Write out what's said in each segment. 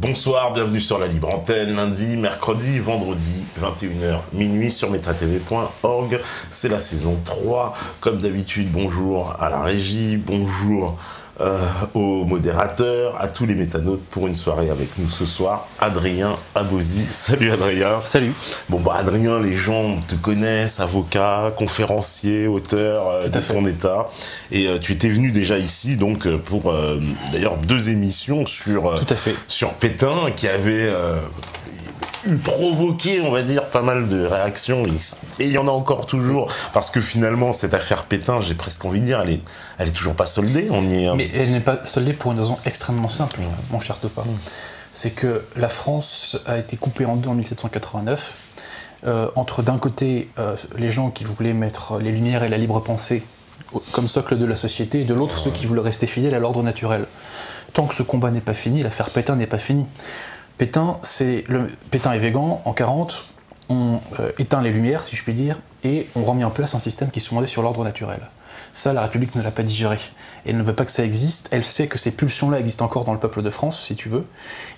Bonsoir, bienvenue sur la Libre Antenne, lundi, mercredi, vendredi, 21h, minuit sur metratv.org. C'est la saison 3. Comme d'habitude, bonjour à la régie, bonjour aux modérateurs, à tous les métanautes pour une soirée avec nous ce soir. Adrien Abosi. Salut Adrien. Salut. Bon bah Adrien, les gens te connaissent, avocat, conférencier, auteur de ton état. Et tu étais venu déjà ici donc pour d'ailleurs 2 émissions sur, sur Pétain qui avait provoqué, on va dire, pas mal de réactions. Et il y en a encore toujours, parce que finalement, cette affaire Pétain, j'ai presque envie de dire, elle est toujours pas soldée. Mais elle n'est pas soldée pour une raison extrêmement simple, mon cher Topa. C'est que la France a été coupée en deux en 1789, entre d'un côté les gens qui voulaient mettre les Lumières et la libre pensée comme socle de la société, et de l'autre ceux qui voulaient rester fidèles à l'ordre naturel. Tant que ce combat n'est pas fini, l'affaire Pétain n'est pas finie. Pétain et Végan, en 40, ont éteint les Lumières, si je puis dire, et ont remis en place un système qui se fondait sur l'ordre naturel. Ça, la République ne l'a pas digéré. Elle ne veut pas que ça existe, elle sait que ces pulsions-là existent encore dans le peuple de France, si tu veux.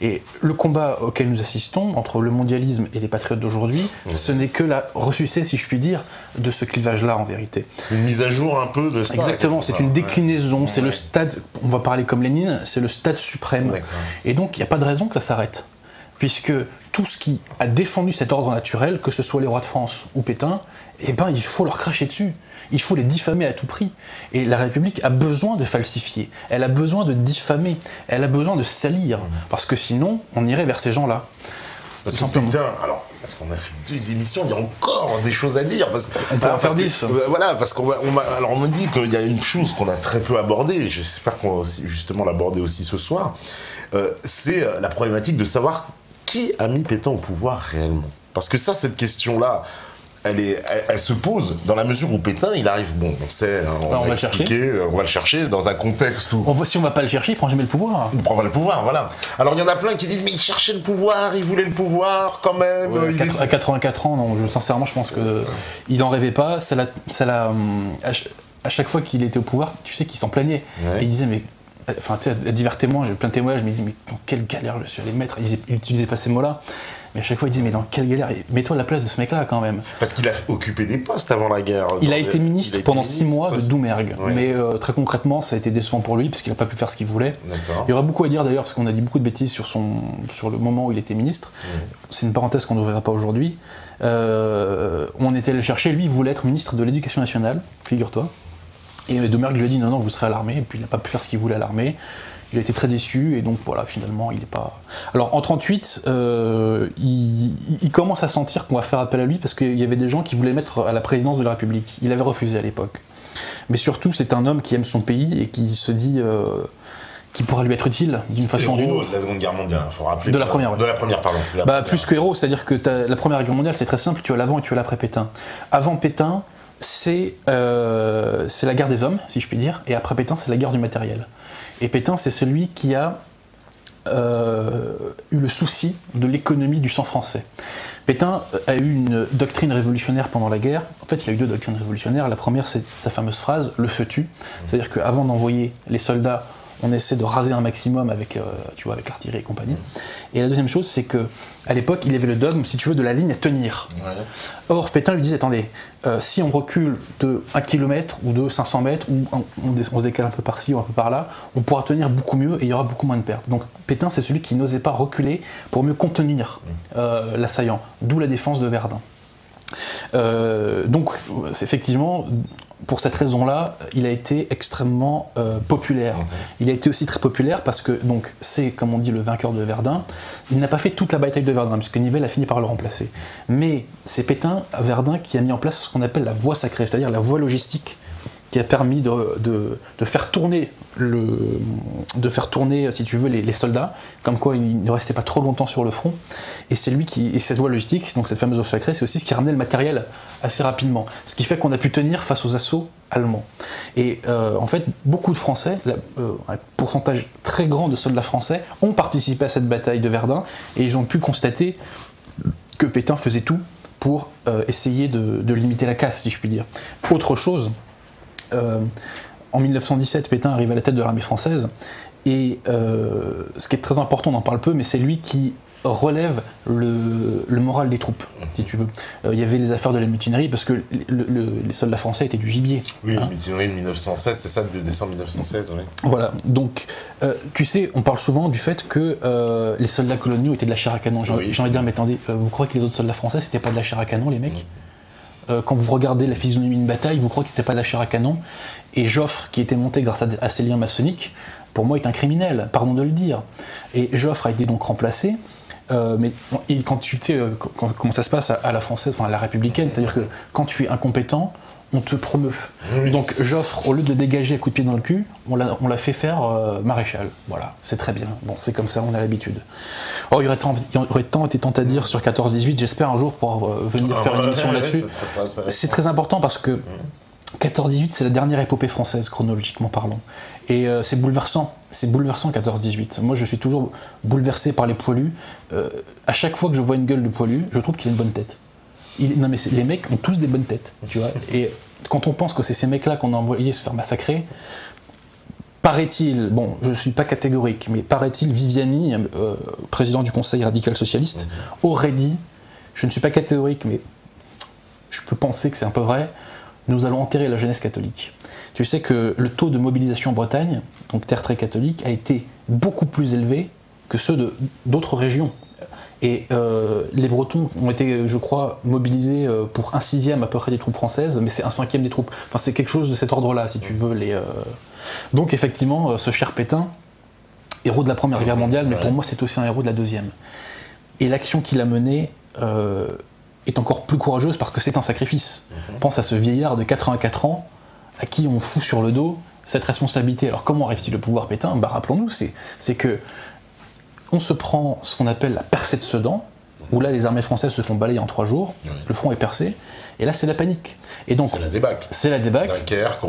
Et le combat auquel nous assistons, entre le mondialisme et les patriotes d'aujourd'hui, ce n'est que la ressucée, si je puis dire, de ce clivage-là, en vérité. C'est une mise à jour un peu de ça. Exactement, c'est une déclinaison, c'est le stade, on va parler comme Lénine, c'est le stade suprême. Et donc, il n'y a pas de raison que ça s'arrête. Puisque tout ce qui a défendu cet ordre naturel, que ce soit les rois de France ou Pétain, eh ben, il faut leur cracher dessus. Il faut les diffamer à tout prix. Et la République a besoin de falsifier, elle a besoin de diffamer, elle a besoin de salir, parce que sinon, on irait vers ces gens-là. Parce que Pétain, alors, parce qu'on a fait 2 émissions, il y a encore des choses à dire. On peut en faire 10. Voilà, parce qu'on on me dit qu'il y a une chose qu'on a très peu abordée, j'espère qu'on va justement l'aborder aussi ce soir, c'est la problématique de savoir qui a mis Pétain au pouvoir réellement. Parce que ça, cette question-là, elle se pose dans la mesure où Pétain, il arrive, bon, on sait, on va le chercher dans un contexte où... Si on va pas le chercher, il prend jamais le pouvoir. Il prend pas le pouvoir, voilà. Alors il y en a plein qui disent, mais il cherchait le pouvoir, il voulait le pouvoir quand même. Ouais, à 84 ans, non, sincèrement, je pense qu'il en rêvait pas. À chaque fois qu'il était au pouvoir, tu sais qu'il s'en plaignait. Et il disait, mais... Enfin, tu sais, à divers témoins, j'ai eu plein de témoignages, mais il dit, mais dans quelle galère je suis allé me mettre. Il n'utilisait pas ces mots-là. Mais à chaque fois, il disait, mais dans quelle galère, mets-toi à la place de ce mec-là quand même. Parce qu'il a occupé des postes avant la guerre. Il a été ministre pendant 6 mois de Doumergue. Ouais. Mais très concrètement, ça a été décevant pour lui, parce qu'il n'a pas pu faire ce qu'il voulait. Il y aura beaucoup à dire d'ailleurs, parce qu'on a dit beaucoup de bêtises sur le moment où il était ministre. C'est une parenthèse qu'on n'ouvrira pas aujourd'hui. On était allé le chercher, lui, il voulait être ministre de l'Éducation nationale, figure-toi. Et Doumergue lui a dit non, vous serez à l'armée, et puis il n'a pas pu faire ce qu'il voulait à l'armée. Il a été très déçu, et donc voilà, finalement, il n'est pas... Alors en 1938, il commence à sentir qu'on va faire appel à lui, parce qu'il y avait des gens qui voulaient le mettre à la présidence de la République. Il avait refusé à l'époque. Mais surtout, c'est un homme qui aime son pays, et qui se dit... qui pourra lui être utile d'une façon ou d'une autre. De la Seconde Guerre mondiale, il faut rappeler. De la Première, De la Première, pardon. Plus que héros, c'est-à-dire que la Première Guerre mondiale, c'est très simple, tu as l'avant et tu as l'après Pétain. Avant Pétain, c'est la guerre des hommes, si je puis dire, et après Pétain, c'est la guerre du matériel. Et Pétain, c'est celui qui a eu le souci de l'économie du sang français. Pétain a eu une doctrine révolutionnaire pendant la guerre. En fait, il a eu 2 doctrines révolutionnaires. La première, c'est sa fameuse phrase « le feu tue ». C'est-à-dire qu'avant d'envoyer les soldats, on essaie de raser un maximum avec l'artillerie et compagnie. Et la deuxième chose, c'est qu'à l'époque, il y avait le dogme, si tu veux, de la ligne à tenir. Or, Pétain lui disait, attendez, si on recule de 1 km ou de 500 mètres, ou on se décale un peu par-ci ou un peu par-là, on pourra tenir beaucoup mieux et il y aura beaucoup moins de pertes. Donc Pétain, c'est celui qui n'osait pas reculer pour mieux contenir l'assaillant, d'où la défense de Verdun. Donc, effectivement... Pour cette raison-là, il a été extrêmement populaire. Il a été aussi très populaire parce que, donc, c'est, comme on dit, le vainqueur de Verdun. Il n'a pas fait toute la bataille de Verdun, puisque Nivelle a fini par le remplacer. Mais c'est Pétain, à Verdun, qui a mis en place ce qu'on appelle la voie sacrée, c'est-à-dire la voie logistique, qui a permis de faire tourner, si tu veux, les soldats, comme quoi ils ne restaient pas trop longtemps sur le front. Et c'est lui et cette voie logistique, donc cette fameuse voie sacrée, c'est aussi ce qui ramenait le matériel assez rapidement. Ce qui fait qu'on a pu tenir face aux assauts allemands. Et en fait, beaucoup de Français, un pourcentage très grand de soldats français, ont participé à cette bataille de Verdun, et ils ont pu constater que Pétain faisait tout pour essayer de limiter la casse, si je puis dire. Autre chose, en 1917, Pétain arrive à la tête de l'armée française Et ce qui est très important, on en parle peu, mais c'est lui qui relève le moral des troupes, si tu veux. Il y avait les affaires de la mutinerie, parce que les soldats français étaient du gibier. Oui, la mutinerie de 1916, c'est ça, de décembre 1916, oui. Voilà, donc, tu sais, on parle souvent du fait que les soldats coloniaux étaient de la chair à canon. J'ai envie de dire, mais attendez, vous croyez que les autres soldats français, c'était pas de la chair à canon, les mecs? Quand vous regardez la physionomie d'une bataille, vous croyez que c'était pas de la chair à canon? Et Joffre, qui était monté grâce à ses liens maçonniques, pour moi est un criminel, pardon de le dire. Et Joffre a été donc remplacé, mais quand tu sais comment ça se passe à la française, enfin à la républicaine, c'est-à-dire que quand tu es incompétent, on te promeut. Oui. Donc Joffre, au lieu de le dégager à coups de pied dans le cul, on l'a fait faire maréchal. Voilà, c'est très bien. Bon, c'est comme ça, on a l'habitude. Oh, il y aurait tant été tant à dire sur 14-18, j'espère un jour pouvoir venir faire une émission là-dessus. C'est très important parce que 14-18, c'est la dernière épopée française, chronologiquement parlant. Et c'est bouleversant 14-18. Moi, je suis toujours bouleversé par les poilus. À chaque fois que je vois une gueule de poilu, je trouve qu'il a une bonne tête. Non mais les mecs ont tous des bonnes têtes, tu vois. Et quand on pense que c'est ces mecs-là qu'on a envoyés se faire massacrer, paraît-il, bon, je ne suis pas catégorique, mais paraît-il, Viviani, président du Conseil radical socialiste, aurait dit, je ne suis pas catégorique, mais je peux penser que c'est un peu vrai, nous allons enterrer la jeunesse catholique. Tu sais que le taux de mobilisation en Bretagne, donc terre très catholique, a été beaucoup plus élevé que ceux d'autres régions. Et les Bretons ont été, je crois, mobilisés pour 1/6 à peu près des troupes françaises, mais c'est 1/5 des troupes. Enfin, c'est quelque chose de cet ordre-là, si tu veux. Donc, effectivement, ce cher Pétain, héros de la Première Guerre mondiale, mais pour moi, c'est aussi un héros de la Deuxième. Et l'action qu'il a menée est encore plus courageuse parce que c'est un sacrifice. Pense à ce vieillard de 84 ans à qui on fout sur le dos cette responsabilité. Alors, comment arrive-t-il au pouvoir, Pétain? Bah, rappelons-nous, c'est que on se prend ce qu'on appelle la percée de Sedan, où là les armées françaises se font balayer en 3 jours, le front est percé, et là c'est la panique. Et donc c'est la débâcle. C'est la débâcle. Dunkerque,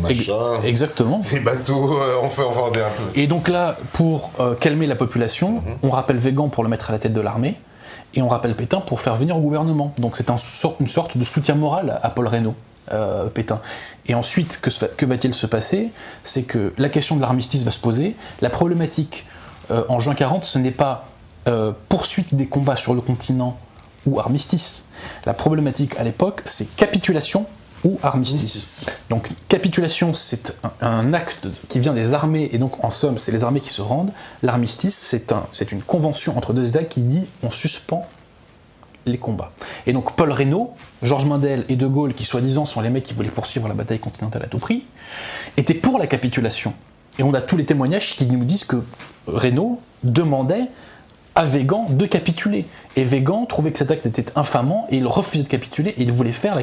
machin. Exactement. Les bateaux, on fait un peu. Et donc là, pour calmer la population, on rappelle Végan pour le mettre à la tête de l'armée, et on rappelle Pétain pour faire venir au gouvernement. Donc c'est une sorte de soutien moral à Paul Reynaud. Pétain. Et ensuite, que va-t-il se passer? C'est que la question de l'armistice va se poser. La problématique en juin 40, ce n'est pas poursuite des combats sur le continent ou armistice. La problématique à l'époque, c'est capitulation ou armistice. Donc capitulation, c'est un acte qui vient des armées, et donc en somme, c'est les armées qui se rendent. L'armistice, c'est une convention entre deux États qui dit on suspend les combats. Et donc Paul Reynaud, Georges Mundell et De Gaulle, qui soi-disant sont les mecs qui voulaient poursuivre la bataille continentale à tout prix, étaient pour la capitulation. Et on a tous les témoignages qui nous disent que Reynaud demandait à Végan de capituler. Et Végan trouvait que cet acte était infamant et il refusait de capituler et il voulait faire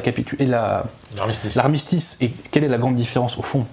l'armistice. Et quelle est la grande différence au fond?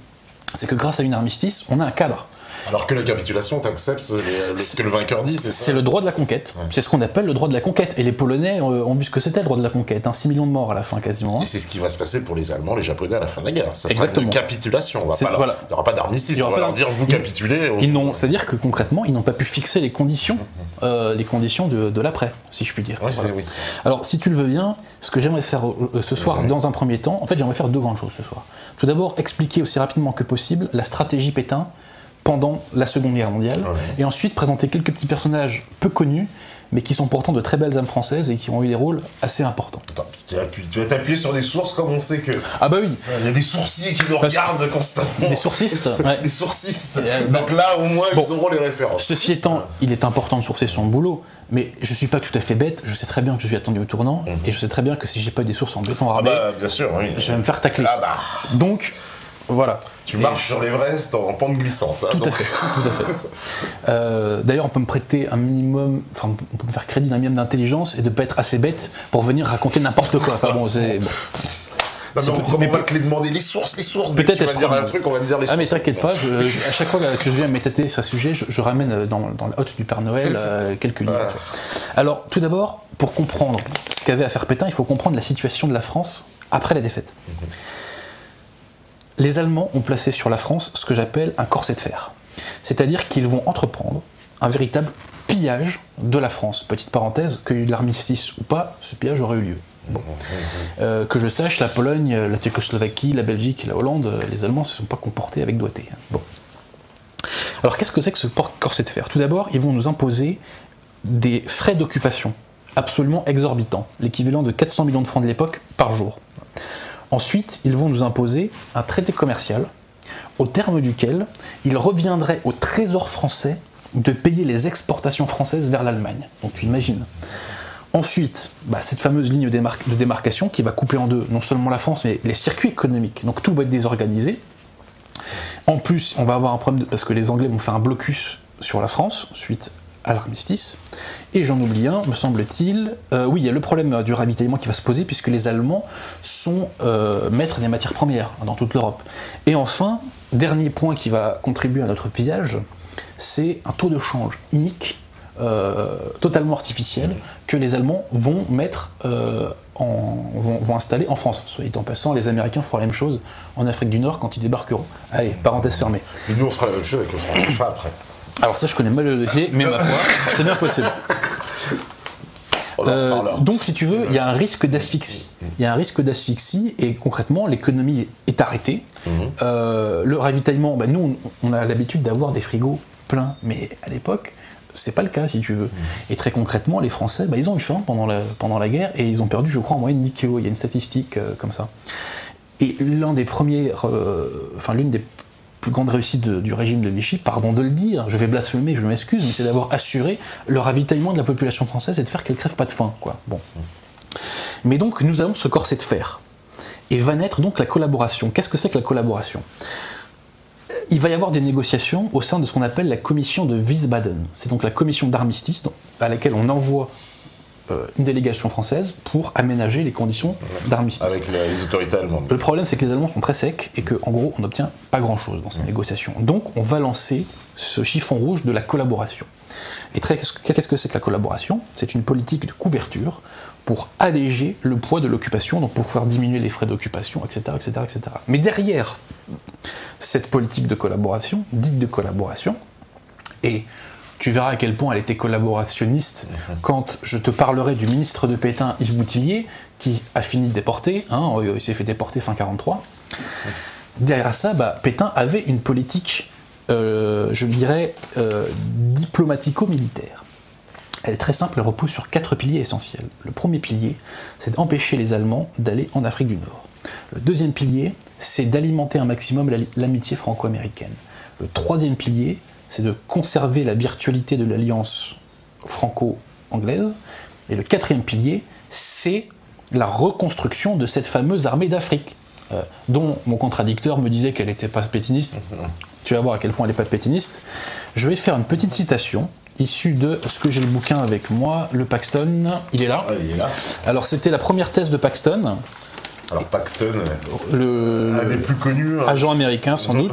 C'est que grâce à une armistice, on a un cadre. Alors que la capitulation, tu acceptes ce que le vainqueur dit, c'est ça? C'est le droit de la conquête. Ouais. C'est ce qu'on appelle le droit de la conquête. Et les Polonais ont vu ce que c'était le droit de la conquête. 6 millions de morts à la fin, quasiment. Et c'est ce qui va se passer pour les Allemands, les Japonais à la fin de la guerre. Ça sera une capitulation. Il n'y aura pas d'armistice. On va leur dire, vous capitulez. C'est-à-dire que concrètement, ils n'ont pas pu fixer les conditions de l'après, si je puis dire. Ouais, voilà. Oui. Alors, si tu le veux bien, ce que j'aimerais faire ce soir, dans un premier temps, en fait, j'aimerais faire 2 grandes choses ce soir. Tout d'abord, expliquer aussi rapidement que possible la stratégie Pétain pendant la Seconde Guerre mondiale, et ensuite présenter quelques petits personnages peu connus, mais qui sont pourtant de très belles âmes françaises et qui ont eu des rôles assez importants. Attends, tu vas t'appuyer sur des sources comme on sait que... Ah bah oui. Il y a des sourciers qui nous regardent constamment. Des sourcistes. Ouais. Des sourcistes. Donc là, au moins, ils auront les références. Ceci étant, il est important de sourcer son boulot, mais je suis pas tout à fait bête, je sais très bien que je suis attendu au tournant, et je sais très bien que si j'ai pas des sources en béton armé, bien sûr, oui. Je vais me faire tacler. Donc... Voilà. Tu marches sur l'Everest en pente glissante. Tout à fait. D'ailleurs, on peut me prêter un minimum, enfin, on peut me faire crédit d'un minimum d'intelligence et de pas être assez bête pour venir raconter n'importe quoi. Enfin bon, c'est. Bon. Non, mais on ne promet pas que les demander les sources. Peut-être tu vas dire un truc, on va te dire les sources. Ah mais t'inquiète pas, à chaque fois que je viens m'étater sur un sujet, je ramène dans la hotte du Père Noël quelques livres. Alors, tout d'abord, pour comprendre ce qu'avait à faire Pétain, il faut comprendre la situation de la France après la défaite. Les Allemands ont placé sur la France ce que j'appelle un corset de fer. C'est-à-dire qu'ils vont entreprendre un véritable pillage de la France. Petite parenthèse, qu'il y ait eu de l'armistice ou pas, ce pillage aurait eu lieu. Bon. Que je sache, la Pologne, la Tchécoslovaquie, la Belgique et la Hollande, les Allemands ne se sont pas comportés avec doigté. Bon. Alors qu'est-ce que c'est que ce corset de fer? Tout d'abord, ils vont nous imposer des frais d'occupation absolument exorbitants, l'équivalent de 400 millions de francs de l'époque par jour. Ensuite, ils vont nous imposer un traité commercial au terme duquel il reviendrait au Trésor français de payer les exportations françaises vers l'Allemagne. Donc tu imagines. Ensuite, cette fameuse ligne de démarcation qui va couper en deux non seulement la France, mais les circuits économiques. Donc tout va être désorganisé. En plus, on va avoir un problème parce que les Anglais vont faire un blocus sur la France suite à l'armistice. Et j'en oublie un, me semble-t-il. Oui, il y a le problème du ravitaillement qui va se poser puisque les Allemands sont maîtres des matières premières dans toute l'Europe. Et enfin, dernier point qui va contribuer à notre pillage, c'est un taux de change inique, totalement artificiel, que les Allemands vont mettre vont installer en France. Soit dit en passant, les Américains feront la même chose en Afrique du Nord quand ils débarqueront. Allez, parenthèse fermée. Et nous, on fera la même chose avec le franc CFA après. Alors ça, je connais mal le dossier, mais ma foi, c'est bien possible. Donc, si tu veux, il y a un risque d'asphyxie. Il y a un risque d'asphyxie, et concrètement, l'économie est arrêtée. Le ravitaillement, nous, on a l'habitude d'avoir des frigos pleins, mais à l'époque, c'est pas le cas, si tu veux. Et très concrètement, les Français, ils ont eu faim pendant la guerre, et ils ont perdu, je crois, en moyenne 10 kilos. Il y a une statistique comme ça. Et l'une des plus grande réussite du régime de Vichy, pardon de le dire, je vais blasphémer, je m'excuse, mais c'est d'avoir assuré le ravitaillement de la population française et de faire qu'elle ne crève pas de faim, quoi. Bon. Mais donc, nous avons ce corset de fer. Et va naître donc la collaboration. Qu'est-ce que c'est que la collaboration? Il va y avoir des négociations au sein de ce qu'on appelle la commission de Wiesbaden. C'est donc la commission d'armistice à laquelle on envoie une délégation française pour aménager les conditions d'armistice. Avec les autorités allemandes. Le problème, c'est que les Allemands sont très secs et qu'en gros, on n'obtient pas grand-chose dans ces négociations. Donc, on va lancer ce chiffon rouge de la collaboration. Et qu'est-ce que c'est que la collaboration? C'est une politique de couverture pour alléger le poids de l'occupation, donc pour faire diminuer les frais d'occupation, etc., etc., etc. Mais derrière cette politique de collaboration, dite de collaboration, et tu verras à quel point elle était collaborationniste quand je te parlerai du ministre de Pétain, Yves Boutillier, qui a fini de déporter, il s'est fait déporter fin 1943. Derrière ça, Pétain avait une politique, je dirais, diplomatico-militaire. Elle est très simple, elle repose sur 4 piliers essentiels. Le premier pilier, c'est d'empêcher les Allemands d'aller en Afrique du Nord. Le deuxième pilier, c'est d'alimenter un maximum l'amitié franco-américaine. Le troisième pilier, c'est de conserver la virtualité de l'alliance franco-anglaise. Et le quatrième pilier, c'est la reconstruction de cette fameuse armée d'Afrique, dont mon contradicteur me disait qu'elle n'était pas pétiniste. Tu vas voir à quel point elle n'est pas pétiniste. Je vais faire une petite citation issue de ce que j'ai le bouquin avec moi, le Paxton. Il est là. Ah, il est là. Alors c'était la première thèse de Paxton. Alors Paxton, un des plus connus. Agent américain sans doute.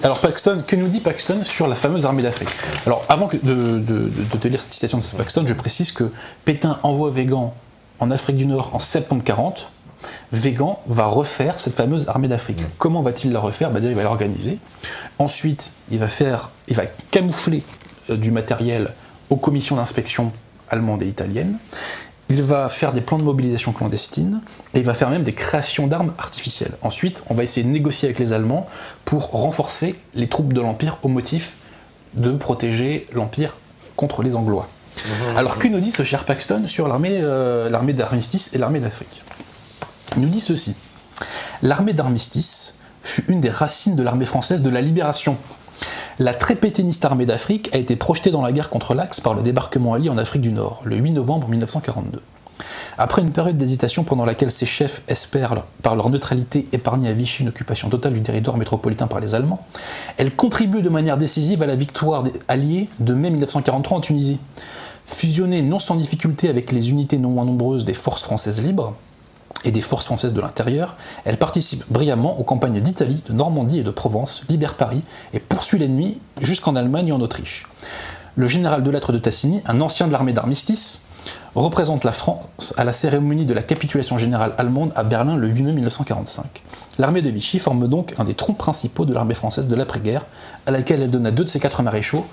Alors Paxton, que nous dit Paxton sur la fameuse armée d'Afrique? Alors avant de te lire cette citation de Paxton, je précise que Pétain envoie Weygand en Afrique du Nord en septembre 1940. Weygand va refaire cette fameuse armée d'Afrique. Comment va-t-il la refaire? Il va l'organiser. Ensuite, il va camoufler du matériel aux commissions d'inspection allemandes et italiennes. Il va faire des plans de mobilisation clandestine et il va faire même des créations d'armes artificielles. Ensuite, on va essayer de négocier avec les Allemands pour renforcer les troupes de l'Empire au motif de protéger l'Empire contre les Anglois. Alors, que nous dit ce cher Paxton sur l'armée d'armistice et l'armée d'Afrique? Il nous dit ceci. L'armée d'armistice fut une des racines de l'armée française de la libération. La très pétainiste armée d'Afrique a été projetée dans la guerre contre l'Axe par le débarquement allié en Afrique du Nord, le 8 novembre 1942. Après une période d'hésitation pendant laquelle ses chefs espèrent, par leur neutralité, épargner à Vichy une occupation totale du territoire métropolitain par les Allemands, elle contribue de manière décisive à la victoire alliée de mai 1943 en Tunisie. Fusionnée non sans difficulté avec les unités non moins nombreuses des forces françaises libres, et des forces françaises de l'intérieur, elle participe brillamment aux campagnes d'Italie, de Normandie et de Provence, libère Paris et poursuit l'ennemi jusqu'en Allemagne et en Autriche. Le général de Lattre de Tassigny, un ancien de l'armée d'armistice, représente la France à la cérémonie de la capitulation générale allemande à Berlin le 8 mai 1945. L'armée de Vichy forme donc un des troncs principaux de l'armée française de l'après-guerre, à laquelle elle donna 2 de ses 4 maréchaux,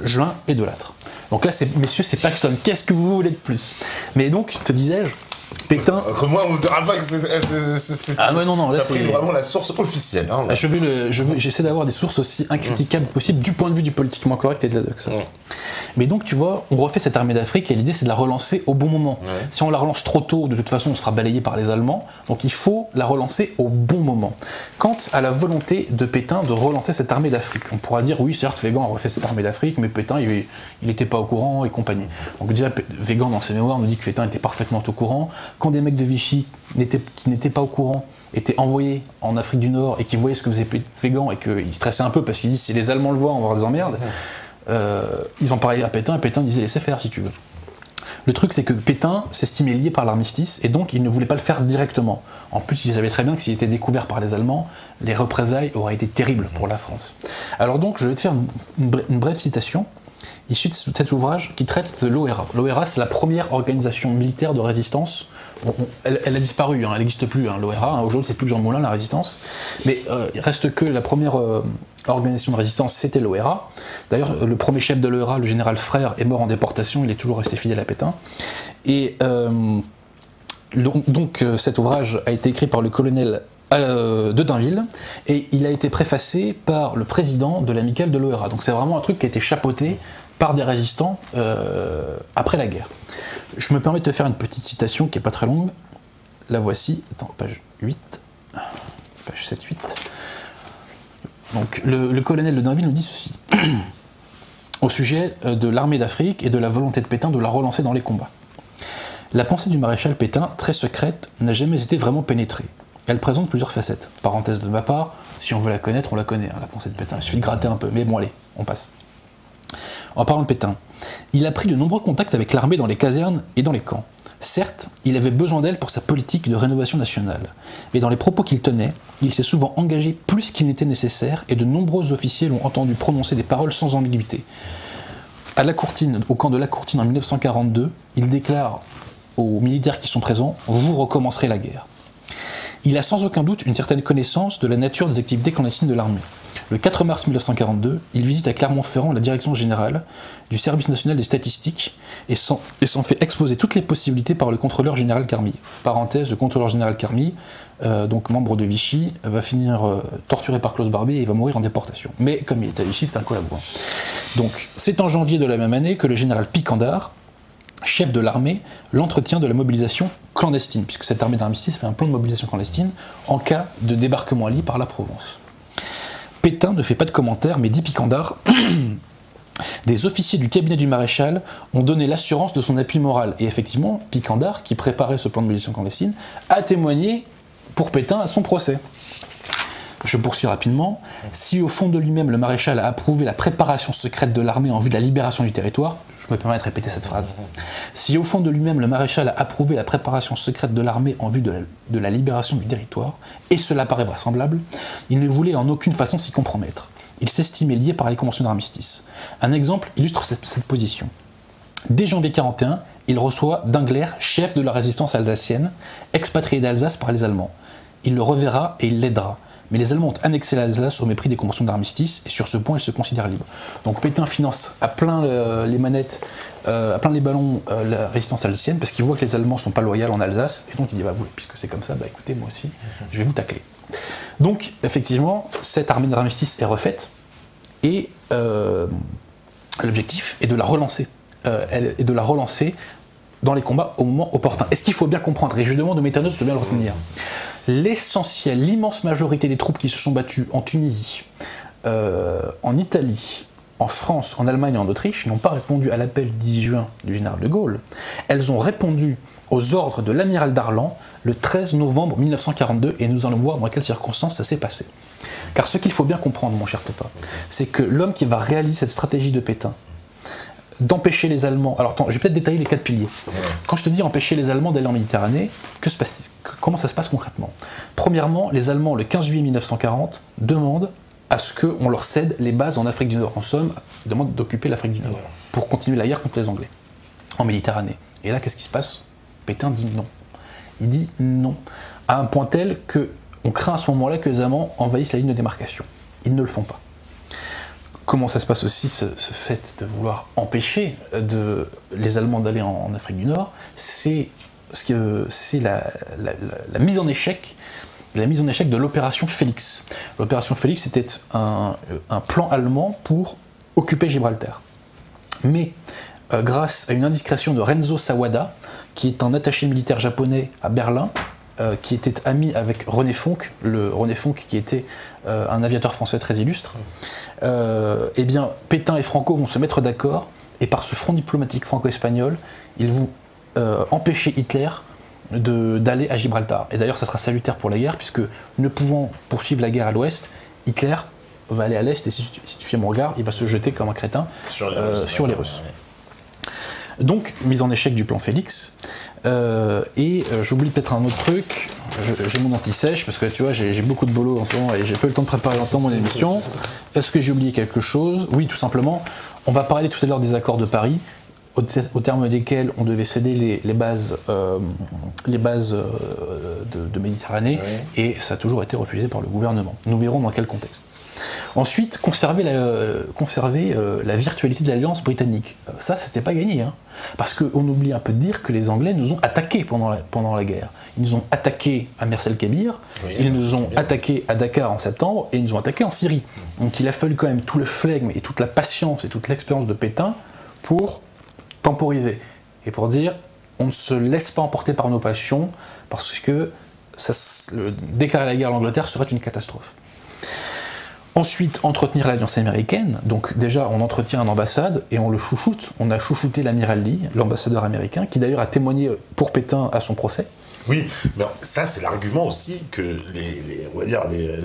Juin et de Lattre. Donc là, messieurs, c'est Paxton. Qu'est-ce que vous voulez de plus? Mais donc, te disais-je, Pétain. Moi, on ne dira pas que c'est. Ah ouais, non, là c'est vraiment la source officielle. Hein, j'essaie d'avoir des sources aussi incriticables possibles du point de vue du politiquement correct et de la doxa. Mais donc, tu vois, on refait cette armée d'Afrique et l'idée, c'est de la relancer au bon moment. Si on la relance trop tôt, de toute façon, on sera balayé par les Allemands. Donc, il faut la relancer au bon moment. Quant à la volonté de Pétain de relancer cette armée d'Afrique, on pourra dire, oui, certes, Weygand a refait cette armée d'Afrique, mais Pétain, il n'était pas au courant et compagnie. Donc, déjà, Weygand, dans ses mémoires, nous dit que Pétain était parfaitement au courant. Quand des mecs de Vichy qui n'étaient pas au courant étaient envoyés en Afrique du Nord et qui voyaient ce que faisait Weygand et qu'ils stressaient un peu parce qu'ils disent si les Allemands le voient, on va avoir des emmerdes, ils en parlaient à Pétain et Pétain disait laissez faire si tu veux. Le truc, c'est que Pétain s'estimait lié par l'armistice et donc il ne voulait pas le faire directement. En plus, il savait très bien que s'il était découvert par les Allemands, les représailles auraient été terribles pour la France. Alors donc, je vais te faire une brève citation issue de cet ouvrage qui traite de l'OERA. L'OERA, c'est la première organisation militaire de résistance. Elle a disparu, hein, elle n'existe plus, hein, l'OERA. Hein, aujourd'hui, c'est plus Jean Moulin, la résistance. Mais il reste que la première organisation de résistance, c'était l'OERA. D'ailleurs, le premier chef de l'OERA, le général Frère, est mort en déportation. Il est toujours resté fidèle à Pétain. Et donc cet ouvrage a été écrit par le colonel de Dainville, et il a été préfacé par le président de l'amicale de l'OERA. Donc c'est vraiment un truc qui a été chapeauté par des résistants après la guerre. Je me permets de te faire une petite citation qui n'est pas très longue. La voici. Attends, page 8. Page 7-8. Donc le colonel de Dainville nous dit ceci. Au sujet de l'armée d'Afrique et de la volonté de Pétain de la relancer dans les combats. La pensée du maréchal Pétain, très secrète, n'a jamais été vraiment pénétrée. Elle présente plusieurs facettes. Parenthèse de ma part, si on veut la connaître, on la connaît, hein, la pensée de Pétain. Il suffit de gratter un peu. Mais bon, allez, on passe. En parlant de Pétain, il a pris de nombreux contacts avec l'armée dans les casernes et dans les camps. Certes, il avait besoin d'elle pour sa politique de rénovation nationale, mais dans les propos qu'il tenait, il s'est souvent engagé plus qu'il n'était nécessaire et de nombreux officiers l'ont entendu prononcer des paroles sans ambiguïté. À La Courtine, au camp de La Courtine en 1942, il déclare aux militaires qui sont présents « Vous recommencerez la guerre ». Il a sans aucun doute une certaine connaissance de la nature des activités clandestines de l'armée. Le 4 mars 1942, il visite à Clermont-Ferrand la direction générale du Service national des statistiques et s'en fait exposer toutes les possibilités par le contrôleur général Carmy. Parenthèse, le contrôleur général Carmy, donc membre de Vichy, va finir torturé par Klaus Barbie et il va mourir en déportation. Mais comme il est à Vichy, c'est un collabo. Donc c'est en janvier de la même année que le général Picandard, chef de l'armée, l'entretien de la mobilisation clandestine, puisque cette armée d'armistice fait un plan de mobilisation clandestine en cas de débarquement à Lille par la Provence. Pétain ne fait pas de commentaires, mais dit Picandard des officiers du cabinet du maréchal ont donné l'assurance de son appui moral. Et effectivement, Picandard, qui préparait ce plan de mobilisation clandestine, a témoigné pour Pétain à son procès. Je poursuis rapidement. Si au fond de lui-même le maréchal a approuvé la préparation secrète de l'armée en vue de la libération du territoire, je me permets de répéter cette phrase. Si au fond de lui-même le maréchal a approuvé la préparation secrète de l'armée en vue de la libération du territoire, et cela paraît vraisemblable, il ne voulait en aucune façon s'y compromettre. Il s'estimait lié par les conventions d'armistice. Un exemple illustre cette position. Dès janvier 1941, il reçoit Dingler, chef de la résistance alsacienne, expatrié d'Alsace par les Allemands. Il le reverra et il l'aidera. Mais les Allemands ont annexé l'Alsace au mépris des conventions d'armistice, et sur ce point, il se considère libre. Donc Pétain finance à plein les manettes, à plein les ballons, la résistance alsacienne, parce qu'il voit que les Allemands ne sont pas loyaux en Alsace, et donc il dit, bah oui, puisque c'est comme ça, bah écoutez, moi aussi, je vais vous tacler. Donc, effectivement, cette armée d'armistice est refaite, et l'objectif est de la relancer. Et de la relancer dans les combats au moment opportun. Et ce qu'il faut bien comprendre, et je demande aux métanotes de bien le retenir, l'essentiel, l'immense majorité des troupes qui se sont battues en Tunisie, en Italie, en France, en Allemagne et en Autriche n'ont pas répondu à l'appel du 10 juin du général de Gaulle. Elles ont répondu aux ordres de l'amiral Darlan le 13 novembre 1942 et nous allons voir dans quelles circonstances ça s'est passé. Car ce qu'il faut bien comprendre, mon cher Topa, c'est que l'homme qui va réaliser cette stratégie de Pétain, d'empêcher les Allemands... Alors attends, je vais peut-être détailler les 4 piliers. Quand je te dis empêcher les Allemands d'aller en Méditerranée, comment ça se passe concrètement? Premièrement, les Allemands, le 15 juillet 1940, demandent à ce qu'on leur cède les bases en Afrique du Nord. En somme, ils demandent d'occuper l'Afrique du Nord pour continuer la guerre contre les Anglais en Méditerranée. Et là, qu'est-ce qui se passe? Pétain dit non. Il dit non. À un point tel qu'on craint à ce moment-là que les Allemands envahissent la ligne de démarcation. Ils ne le font pas. comment ça se passe aussi, ce fait de vouloir empêcher les Allemands d'aller en Afrique du Nord, c'est la mise en échec. La mise en échec de l'opération Félix. L'opération Félix, c'était un plan allemand pour occuper Gibraltar. Mais grâce à une indiscrétion de Renzo Sawada, qui est un attaché militaire japonais à Berlin, qui était ami avec René Fonck, qui était un aviateur français très illustre, eh bien, Pétain et Franco vont se mettre d'accord, et par ce front diplomatique franco-espagnol, ils vont empêcher Hitler d'aller à Gibraltar. Et d'ailleurs, ça sera salutaire pour la guerre, puisque ne pouvant poursuivre la guerre à l'ouest, Hitler va aller à l'est, et si tu fais mon regard, il va se jeter comme un crétin sur les Russes. Ouais. Donc, mise en échec du plan Félix. J'oublie peut-être un autre truc, j'ai mon anti-sèche, parce que tu vois, j'ai beaucoup de boulot en ce moment, et j'ai pas eu le temps de préparer longtemps mon émission. Est-ce que j'ai oublié quelque chose? Oui, tout simplement. On va parler tout à l'heure des accords de Paris, au terme desquels on devait céder les bases de Méditerranée, ouais. Et ça a toujours été refusé par le gouvernement. Nous verrons dans quel contexte. Ensuite, conserver la virtualité de l'alliance britannique. Ça, c'était pas gagné, hein, parce qu'on oublie un peu de dire que les Anglais nous ont attaqués pendant la guerre. Ils nous ont attaqués à Mers-el-Kébir, oui, ils nous ont attaqués à Dakar en septembre, et ils nous ont attaqués en Syrie. Donc il a fallu quand même tout le flegme et toute la patience et toute l'expérience de Pétain pour temporiser et pour dire on ne se laisse pas emporter par nos passions, parce que déclarer la guerre à l'Angleterre serait une catastrophe. Ensuite, entretenir l'alliance américaine. Donc déjà, on entretient une ambassade et on le chouchoute. On a chouchouté l'amiral Lee, l'ambassadeur américain, qui d'ailleurs a témoigné pour Pétain à son procès. Oui, mais ça c'est l'argument aussi que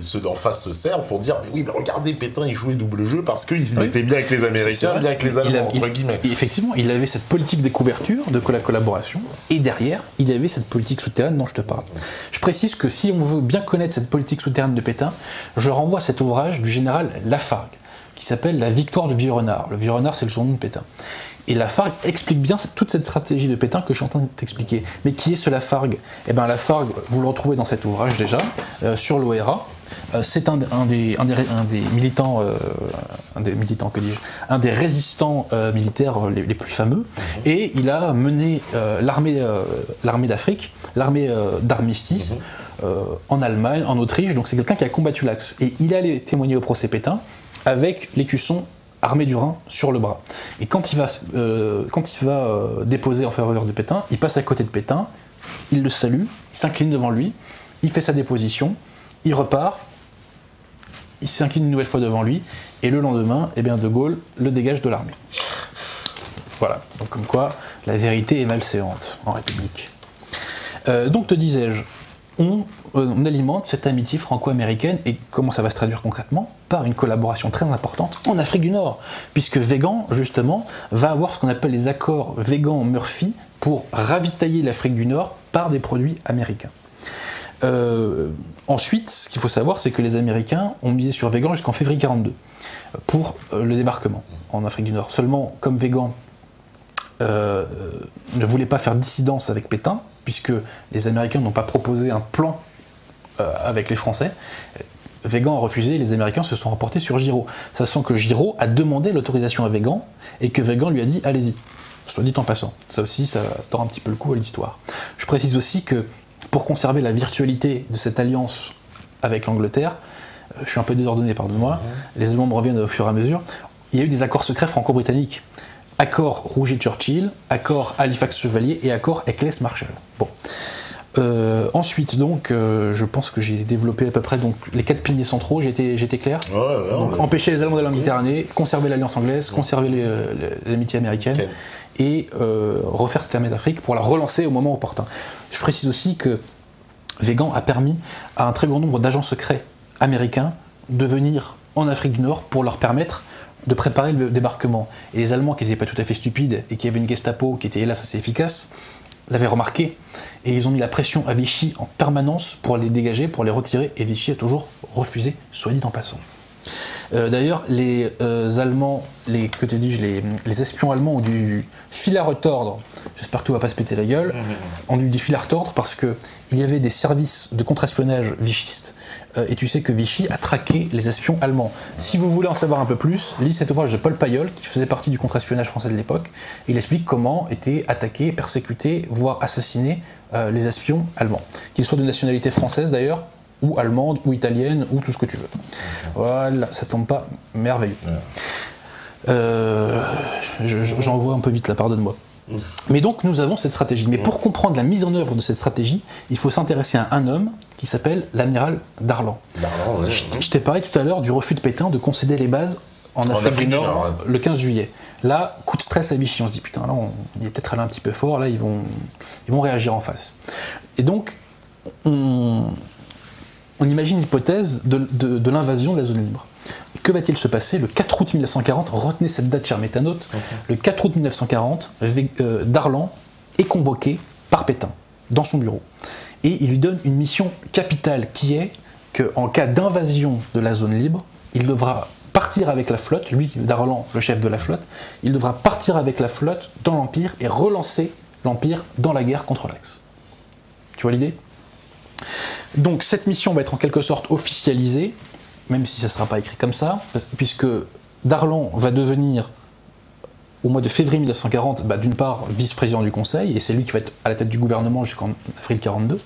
ceux d'en face se servent pour dire mais oui, mais regardez, Pétain il jouait double jeu parce qu'il se mettait bien avec les Américains, bien avec les Allemands, entre guillemets. Effectivement, il avait cette politique des couvertures, de la collaboration, et derrière, il avait cette politique souterraine dont je te parle. Je précise que si on veut bien connaître cette politique souterraine de Pétain, je renvoie à cet ouvrage du général Lafargue, qui s'appelle La victoire du Vieux-Renard. Le Vieux-Renard, c'est le surnom de Pétain. Et Lafargue explique bien toute cette stratégie de Pétain que je suis en train de t'expliquer. Mais qui est ce Lafargue? Eh bien, Lafargue, vous le retrouvez dans cet ouvrage déjà, sur l'ORA. C'est un des militants, un des résistants militaires les plus fameux. Et il a mené l'armée d'Afrique, l'armée d'armistice, en Allemagne, en Autriche. Donc c'est quelqu'un qui a combattu l'Axe. Et il allait témoigner au procès Pétain avec l'écusson armé du Rhin sur le bras. Et quand il va déposer en faveur de Pétain, il passe à côté de Pétain, il le salue, il s'incline devant lui, il fait sa déposition, il repart, il s'incline une nouvelle fois devant lui, et le lendemain, eh bien, De Gaulle le dégage de l'armée. Voilà, donc comme quoi la vérité est malséante en République. Donc te disais-je, on alimente cette amitié franco-américaine, et comment ça va se traduire concrètement? Par une collaboration très importante en Afrique du Nord, puisque Weygand, justement, va avoir ce qu'on appelle les accords Weygand-Murphy pour ravitailler l'Afrique du Nord par des produits américains. Ensuite, ce qu'il faut savoir, c'est que les Américains ont misé sur Weygand jusqu'en février 1942 pour le débarquement en Afrique du Nord. Seulement, comme Weygand ne voulait pas faire dissidence avec Pétain, puisque les Américains n'ont pas proposé un plan avec les Français, Weygand a refusé et les Américains se sont reportés sur Giraud, sachant que Giraud a demandé l'autorisation à Weygand et que Weygand lui a dit allez-y, soit dit en passant. Ça aussi, ça tord un petit peu le coup à l'histoire. Je précise aussi que pour conserver la virtualité de cette alliance avec l'Angleterre, je suis un peu désordonné, pardonne-moi, les Allemands me reviennent au fur et à mesure, il y a eu des accords secrets franco-britanniques. Accord Rouget-Churchill, accord Halifax-Chevalier et accord Eccles-Marshall. Bon. Ensuite, donc, je pense que j'ai développé à peu près donc, les 4 piliers centraux, j'étais clair. Ouais, donc, empêcher les Allemands de la Méditerranée, conserver l'alliance anglaise, conserver l'amitié américaine, et refaire cette armée d'Afrique pour la relancer au moment opportun. Je précise aussi que Weygand a permis à un très grand nombre d'agents secrets américains de venir en Afrique du Nord pour leur permettre de préparer le débarquement. Et les Allemands, qui n'étaient pas tout à fait stupides et qui avaient une Gestapo qui était hélas assez efficace, l'avaient remarqué, et ils ont mis la pression à Vichy en permanence pour les dégager, pour les retirer, et Vichy a toujours refusé, soit dit en passant. D'ailleurs, les Allemands, les espions allemands ont du fil à retordre j'espère que tout va pas se péter la gueule, ont eu des fils à retordre parce qu'il y avait des services de contre-espionnage vichistes, et tu sais que Vichy a traqué les espions allemands. Si vous voulez en savoir un peu plus, lis cet ouvrage de Paul Payolle, qui faisait partie du contre-espionnage français de l'époque. Il explique comment étaient attaqués, persécutés, voire assassinés les espions allemands. Qu'ils soient de nationalité française d'ailleurs, ou allemande, ou italienne, ou tout ce que tu veux. Voilà, ça tombe pas merveilleux. J'en vois un peu vite là, pardonne-moi. Mais donc nous avons cette stratégie. Mais pour comprendre la mise en œuvre de cette stratégie, il faut s'intéresser à un homme qui s'appelle l'amiral Darlan. Je t'ai parlé tout à l'heure du refus de Pétain de concéder les bases en Afrique du Nord le 15 juillet. Là, coup de stress à Vichy, on se dit putain, là on est peut-être allé un petit peu fort, là ils vont réagir en face. Et donc on imagine l'hypothèse de l'invasion de la zone libre. Que va-t-il se passer le 4 août 1940? Retenez cette date, chers métanotes. Le 4 août 1940, Darlan est convoqué par Pétain dans son bureau. Et il lui donne une mission capitale qui est qu'en cas d'invasion de la zone libre, il devra partir avec la flotte, lui, Darlan, le chef de la flotte, il devra partir avec la flotte dans l'Empire et relancer l'Empire dans la guerre contre l'Axe. Tu vois l'idée? Donc cette mission va être en quelque sorte officialisée, même si ça ne sera pas écrit comme ça, puisque Darlan va devenir, au mois de février 1940, d'une part vice-président du Conseil, et c'est lui qui va être à la tête du gouvernement jusqu'en avril 1942,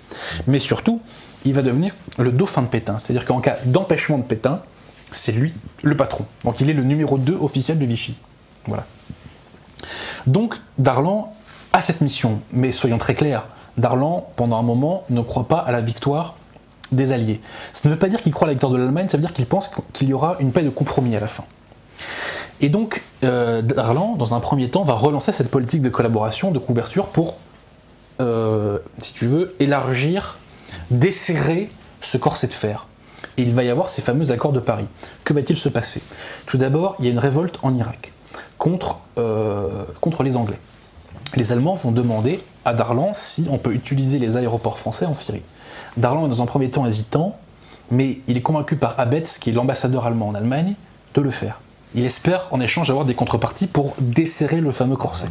mais surtout, il va devenir le dauphin de Pétain, c'est-à-dire qu'en cas d'empêchement de Pétain, c'est lui le patron. Donc il est le numéro 2 officiel de Vichy. Voilà. Donc Darlan a cette mission, mais soyons très clairs, Darlan, pendant un moment, ne croit pas à la victoire des Alliés. Ça ne veut pas dire qu'il croit à la victoire de l'Allemagne, ça veut dire qu'il pense qu'il y aura une paix de compromis à la fin. Et donc, Darlan, dans un premier temps, va relancer cette politique de collaboration, de couverture pour, si tu veux, élargir, desserrer ce corset de fer. Et il va y avoir ces fameux accords de Paris. Que va-t-il se passer? Tout d'abord, il y a une révolte en Irak contre les Anglais. Les Allemands vont demander à Darlan si on peut utiliser les aéroports français en Syrie. Darlan est dans un premier temps hésitant, mais il est convaincu par Abetz, qui est l'ambassadeur allemand en Allemagne, de le faire. Il espère en échange avoir des contreparties pour desserrer le fameux corset.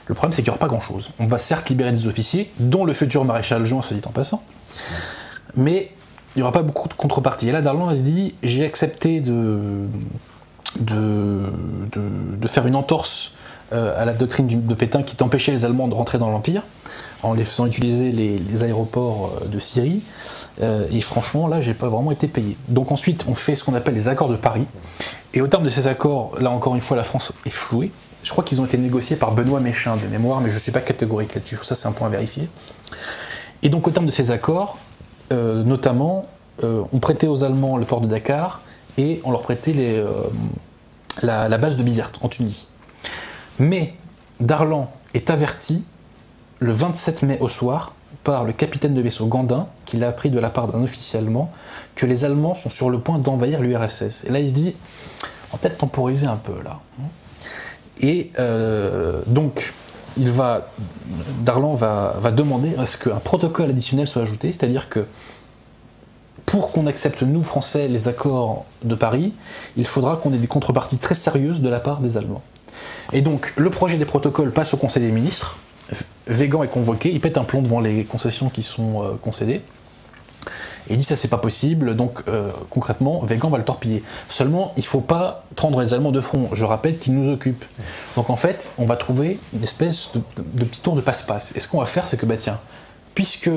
Le problème, c'est qu'il n'y aura pas grand-chose. On va certes libérer des officiers, dont le futur maréchal Juin, se dit en passant, mais il n'y aura pas beaucoup de contreparties. Et là, Darlan se dit, j'ai accepté de faire une entorse à la doctrine de Pétain qui t'empêchait les Allemands de rentrer dans l'Empire, en les faisant utiliser les aéroports de Syrie, et franchement, là, j'ai pas vraiment été payé. Donc ensuite, on fait ce qu'on appelle les accords de Paris, et au terme de ces accords, là encore une fois, la France est flouée. Je crois qu'ils ont été négociés par Benoît Méchain, de mémoire, mais je ne suis pas catégorique là-dessus, ça c'est un point à vérifier. Et donc au terme de ces accords, notamment, on prêtait aux Allemands le port de Dakar, et on leur prêtait la base de Bizerte, en Tunisie. Mais Darlan est averti le 27 mai au soir par le capitaine de vaisseau Gandin, qu'il a appris de la part d'un officier allemand, que les Allemands sont sur le point d'envahir l'URSS. Et là il se dit, on va peut-être temporiser un peu là. Et donc Darlan va demander à ce qu'un protocole additionnel soit ajouté, c'est-à-dire que pour qu'on accepte, nous, Français, les accords de Paris, il faudra qu'on ait des contreparties très sérieuses de la part des Allemands. Et donc, le projet des protocoles passe au Conseil des ministres, Weygand est convoqué, il pète un plomb devant les concessions qui sont concédées, et il dit ça c'est pas possible, donc concrètement, Weygand va le torpiller. Seulement, il ne faut pas prendre les Allemands de front, je rappelle qu'ils nous occupent. Donc en fait, on va trouver une espèce de petit tour de passe-passe. Et ce qu'on va faire, c'est que, tiens, puisque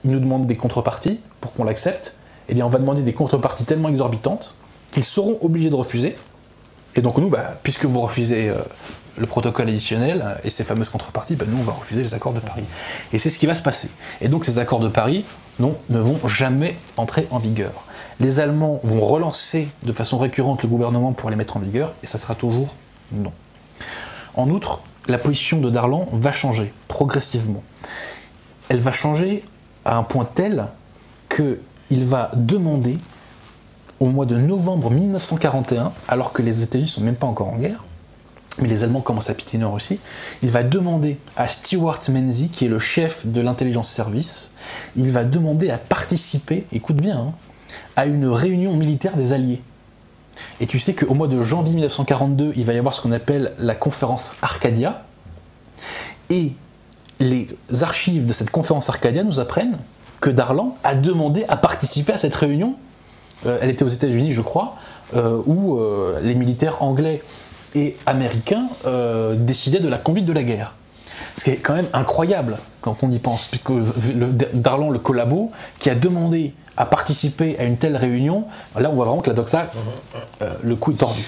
il nous demande des contreparties pour qu'on l'accepte, eh bien on va demander des contreparties tellement exorbitantes qu'ils seront obligés de refuser. Et donc nous, puisque vous refusez le protocole additionnel et ces fameuses contreparties, nous on va refuser les accords de Paris. Et c'est ce qui va se passer. Et donc ces accords de Paris, ne vont jamais entrer en vigueur. Les Allemands vont relancer de façon récurrente le gouvernement pour les mettre en vigueur, et ça sera toujours non. En outre, la position de Darlan va changer progressivement. Elle va changer à un point tel qu'il va demander, au mois de novembre 1941, alors que les États-Unis ne sont même pas encore en guerre, mais les Allemands commencent à piétiner en Russie, il va demander à Stewart Menzies, qui est le chef de l'intelligence service, il va demander à participer, écoute bien, à une réunion militaire des Alliés. Et tu sais qu'au mois de janvier 1942, il va y avoir ce qu'on appelle la conférence Arcadia, Et les archives de cette conférence arcadienne nous apprennent que Darlan a demandé à participer à cette réunion. Elle était aux États-Unis, je crois, où les militaires anglais et américains décidaient de la conduite de la guerre. Ce qui est quand même incroyable quand on y pense, puisque Darlan, le collabo, qui a demandé à participer à une telle réunion, là on voit vraiment que la doxa, le coup est tordu.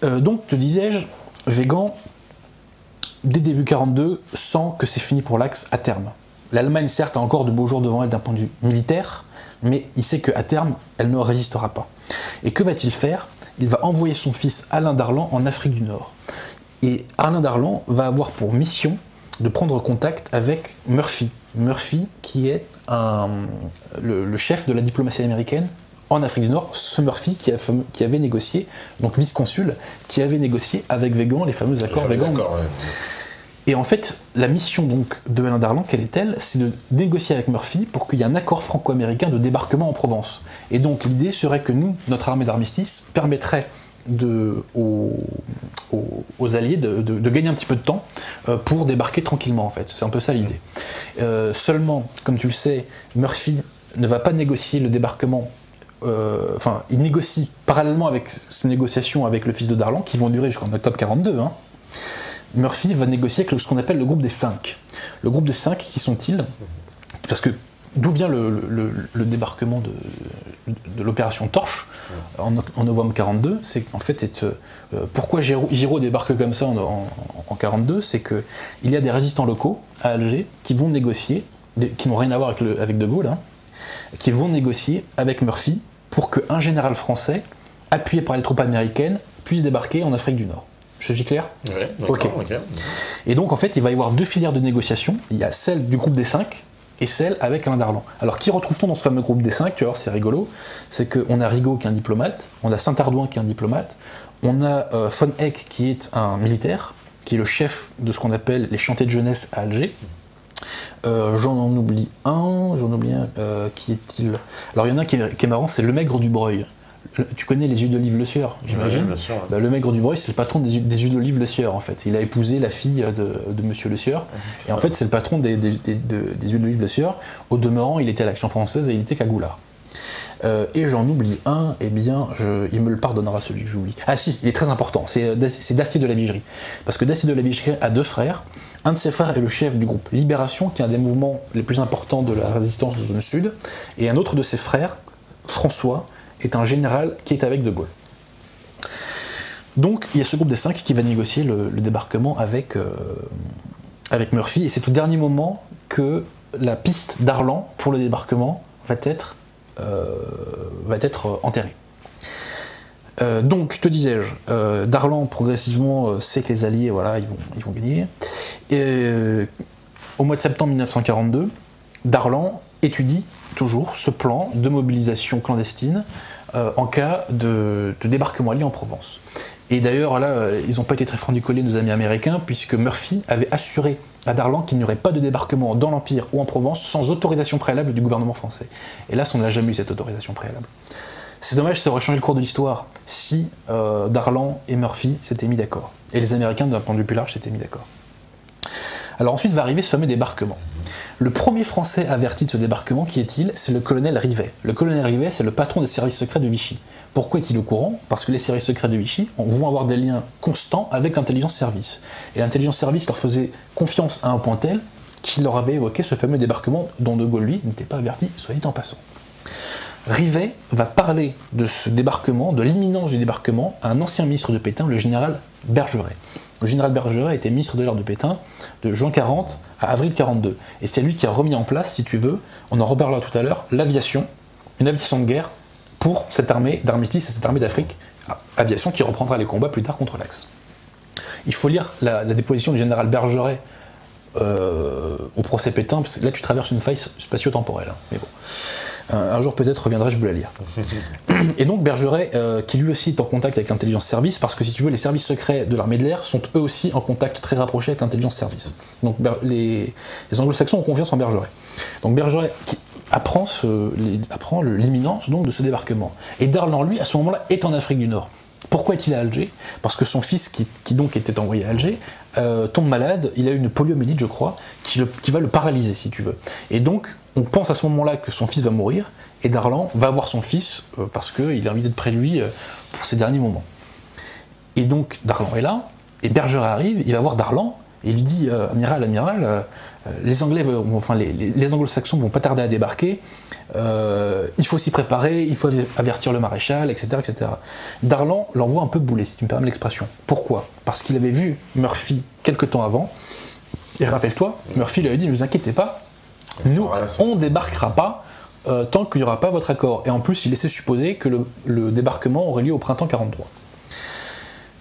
Donc, te disais-je, Weygand, dès début 42, sent que c'est fini pour l'Axe à terme. L'Allemagne, certes, a encore de beaux jours devant elle d'un point de vue militaire, mais il sait qu'à terme, elle ne résistera pas. Et que va-t-il faire? Il va envoyer son fils Alain Darlan en Afrique du Nord. Et Alain Darlan va avoir pour mission de prendre contact avec Murphy. Murphy, qui est le chef de la diplomatie américaine en Afrique du Nord, ce Murphy qui avait négocié, donc vice-consul, qui avait négocié avec Weygand les fameux accords Weygand. Ouais. Et en fait, la mission donc de Alain Darlan, quelle est-elle? C'est de négocier avec Murphy pour qu'il y ait un accord franco-américain de débarquement en Provence. Et donc l'idée serait que nous, notre armée d'armistice, permettrait aux alliés de gagner un petit peu de temps pour débarquer tranquillement en fait. C'est un peu ça l'idée. Seulement, comme tu le sais, Murphy ne va pas négocier le débarquement. Enfin, il négocie parallèlement avec ces négociations avec le fils de Darlan qui vont durer jusqu'en octobre 42. Hein. Murphy va négocier avec ce qu'on appelle le groupe des 5. Le groupe des 5, qui sont-ils? Parce que d'où vient le débarquement de l'opération Torche en novembre 42? C'est en fait pourquoi Giraud débarque comme ça en 42, c'est que il y a des résistants locaux à Alger qui vont négocier, qui n'ont rien à voir avec De Gaulle, hein, qui vont négocier avec Murphy pour qu'un général français, appuyé par les troupes américaines, puisse débarquer en Afrique du Nord. Je suis clair? Oui, d'accord. Okay. Et donc en fait, il va y avoir deux filières de négociation. Il y a celle du groupe des 5 et celle avec Alain Darlan. Alors qui retrouve-t-on dans ce fameux groupe des 5? Tu vois, c'est rigolo. C'est qu'on a Rigaud qui est un diplomate, on a Saint-Ardouin qui est un diplomate, on a von Eck qui est un militaire, qui est le chef de ce qu'on appelle les chantiers de jeunesse à Alger. J'en oublie un, qui est-il? Alors il y en a un qui est marrant, c'est le Maigre du Breuil. Tu connais les huiles d'olive Le Sieur, j'imagine? Oui, bien sûr. Bah, le Maigre du Breuil, c'est le patron des huiles d'olive Le Sieur, en fait. Il a épousé la fille de Monsieur Le Sieur. Et en fait, c'est le patron des huiles d'olive Le Sieur. Au demeurant, il était à l'Action française et il était cagoulard. Et j'en oublie un, eh bien, il me le pardonnera celui que j'oublie. Ah si, il est très important, c'est Dastier de la Vigerie. Parce que Dastier de la Vigerie a deux frères. Un de ses frères est le chef du groupe Libération, qui est un des mouvements les plus importants de la résistance de zone sud. Et un autre de ses frères, François, est un général qui est avec De Gaulle. Donc il y a ce groupe des 5 qui va négocier le débarquement avec Murphy, et c'est au dernier moment que la piste d'Arlan pour le débarquement va être enterrée. Donc, te disais-je, Darlan progressivement sait que les Alliés, voilà, ils vont gagner. Et, au mois de septembre 1942, Darlan étudie toujours ce plan de mobilisation clandestine en cas de débarquement allié en Provence. Et d'ailleurs, là, ils n'ont pas été très francs du collier, nos amis américains, puisque Murphy avait assuré à Darlan qu'il n'y aurait pas de débarquement dans l'Empire ou en Provence sans autorisation préalable du gouvernement français. Et là, on n'a jamais eu cette autorisation préalable. C'est dommage, ça aurait changé le cours de l'histoire si Darlan et Murphy s'étaient mis d'accord. Et les Américains, d'un point de vue plus large, s'étaient mis d'accord. Alors ensuite va arriver ce fameux débarquement. Le premier Français averti de ce débarquement, qui est-il? C'est le colonel Rivet. Le colonel Rivet, c'est le patron des services secrets de Vichy. Pourquoi est-il au courant? Parce que les services secrets de Vichy vont avoir des liens constants avec l'intelligence service. Et l'intelligence service leur faisait confiance à un point tel qu'il leur avait évoqué ce fameux débarquement dont De Gaulle, lui, n'était pas averti, soit dit en passant. Rivet va parler de ce débarquement, de l'imminence du débarquement, à un ancien ministre de Pétain, le général Bergeret. Le général Bergeret était ministre de l'ère de Pétain de juin 40 à avril 42. Et c'est lui qui a remis en place, si tu veux, on en reparlera tout à l'heure, l'aviation, une aviation de guerre pour cette armée d'armistice et cette armée d'Afrique, aviation qui reprendra les combats plus tard contre l'Axe. Il faut lire la déposition du général Bergeret au procès Pétain, parce que là tu traverses une faille spatio-temporelle. Hein. Mais bon. Un jour peut-être reviendrai, je vous la lire. Et donc Bergeret, qui lui aussi est en contact avec l'intelligence service, parce que si tu veux, les services secrets de l'armée de l'air sont eux aussi en contact très rapproché avec l'intelligence service. Donc les anglo-saxons ont confiance en Bergeret. Donc Bergeret apprend l'imminence donc de ce débarquement. Et Darlan, lui, à ce moment-là, est en Afrique du Nord. Pourquoi est-il à Alger? Parce que son fils, qui donc était envoyé à Alger, tombe malade, il a une poliomyélite, je crois, qui va le paralyser, si tu veux. Et donc, on pense à ce moment-là que son fils va mourir, et Darlan va voir son fils parce qu'il a envie d'être près de lui pour ses derniers moments. Et donc, Darlan est là, et Bergeret arrive, il va voir Darlan, et il lui dit amiral, les Anglais, les Anglo-Saxons vont pas tarder à débarquer, il faut s'y préparer, il faut avertir le maréchal, etc. etc. Darlan l'envoie un peu bouler, si tu me permets l'expression. Pourquoi? Parce qu'il avait vu Murphy quelque temps avant, et rappelle-toi, Murphy lui avait dit, ne vous inquiétez pas, nous, on ne débarquera pas tant qu'il n'y aura pas votre accord. Et en plus, il laissait supposer que le débarquement aurait lieu au printemps 43.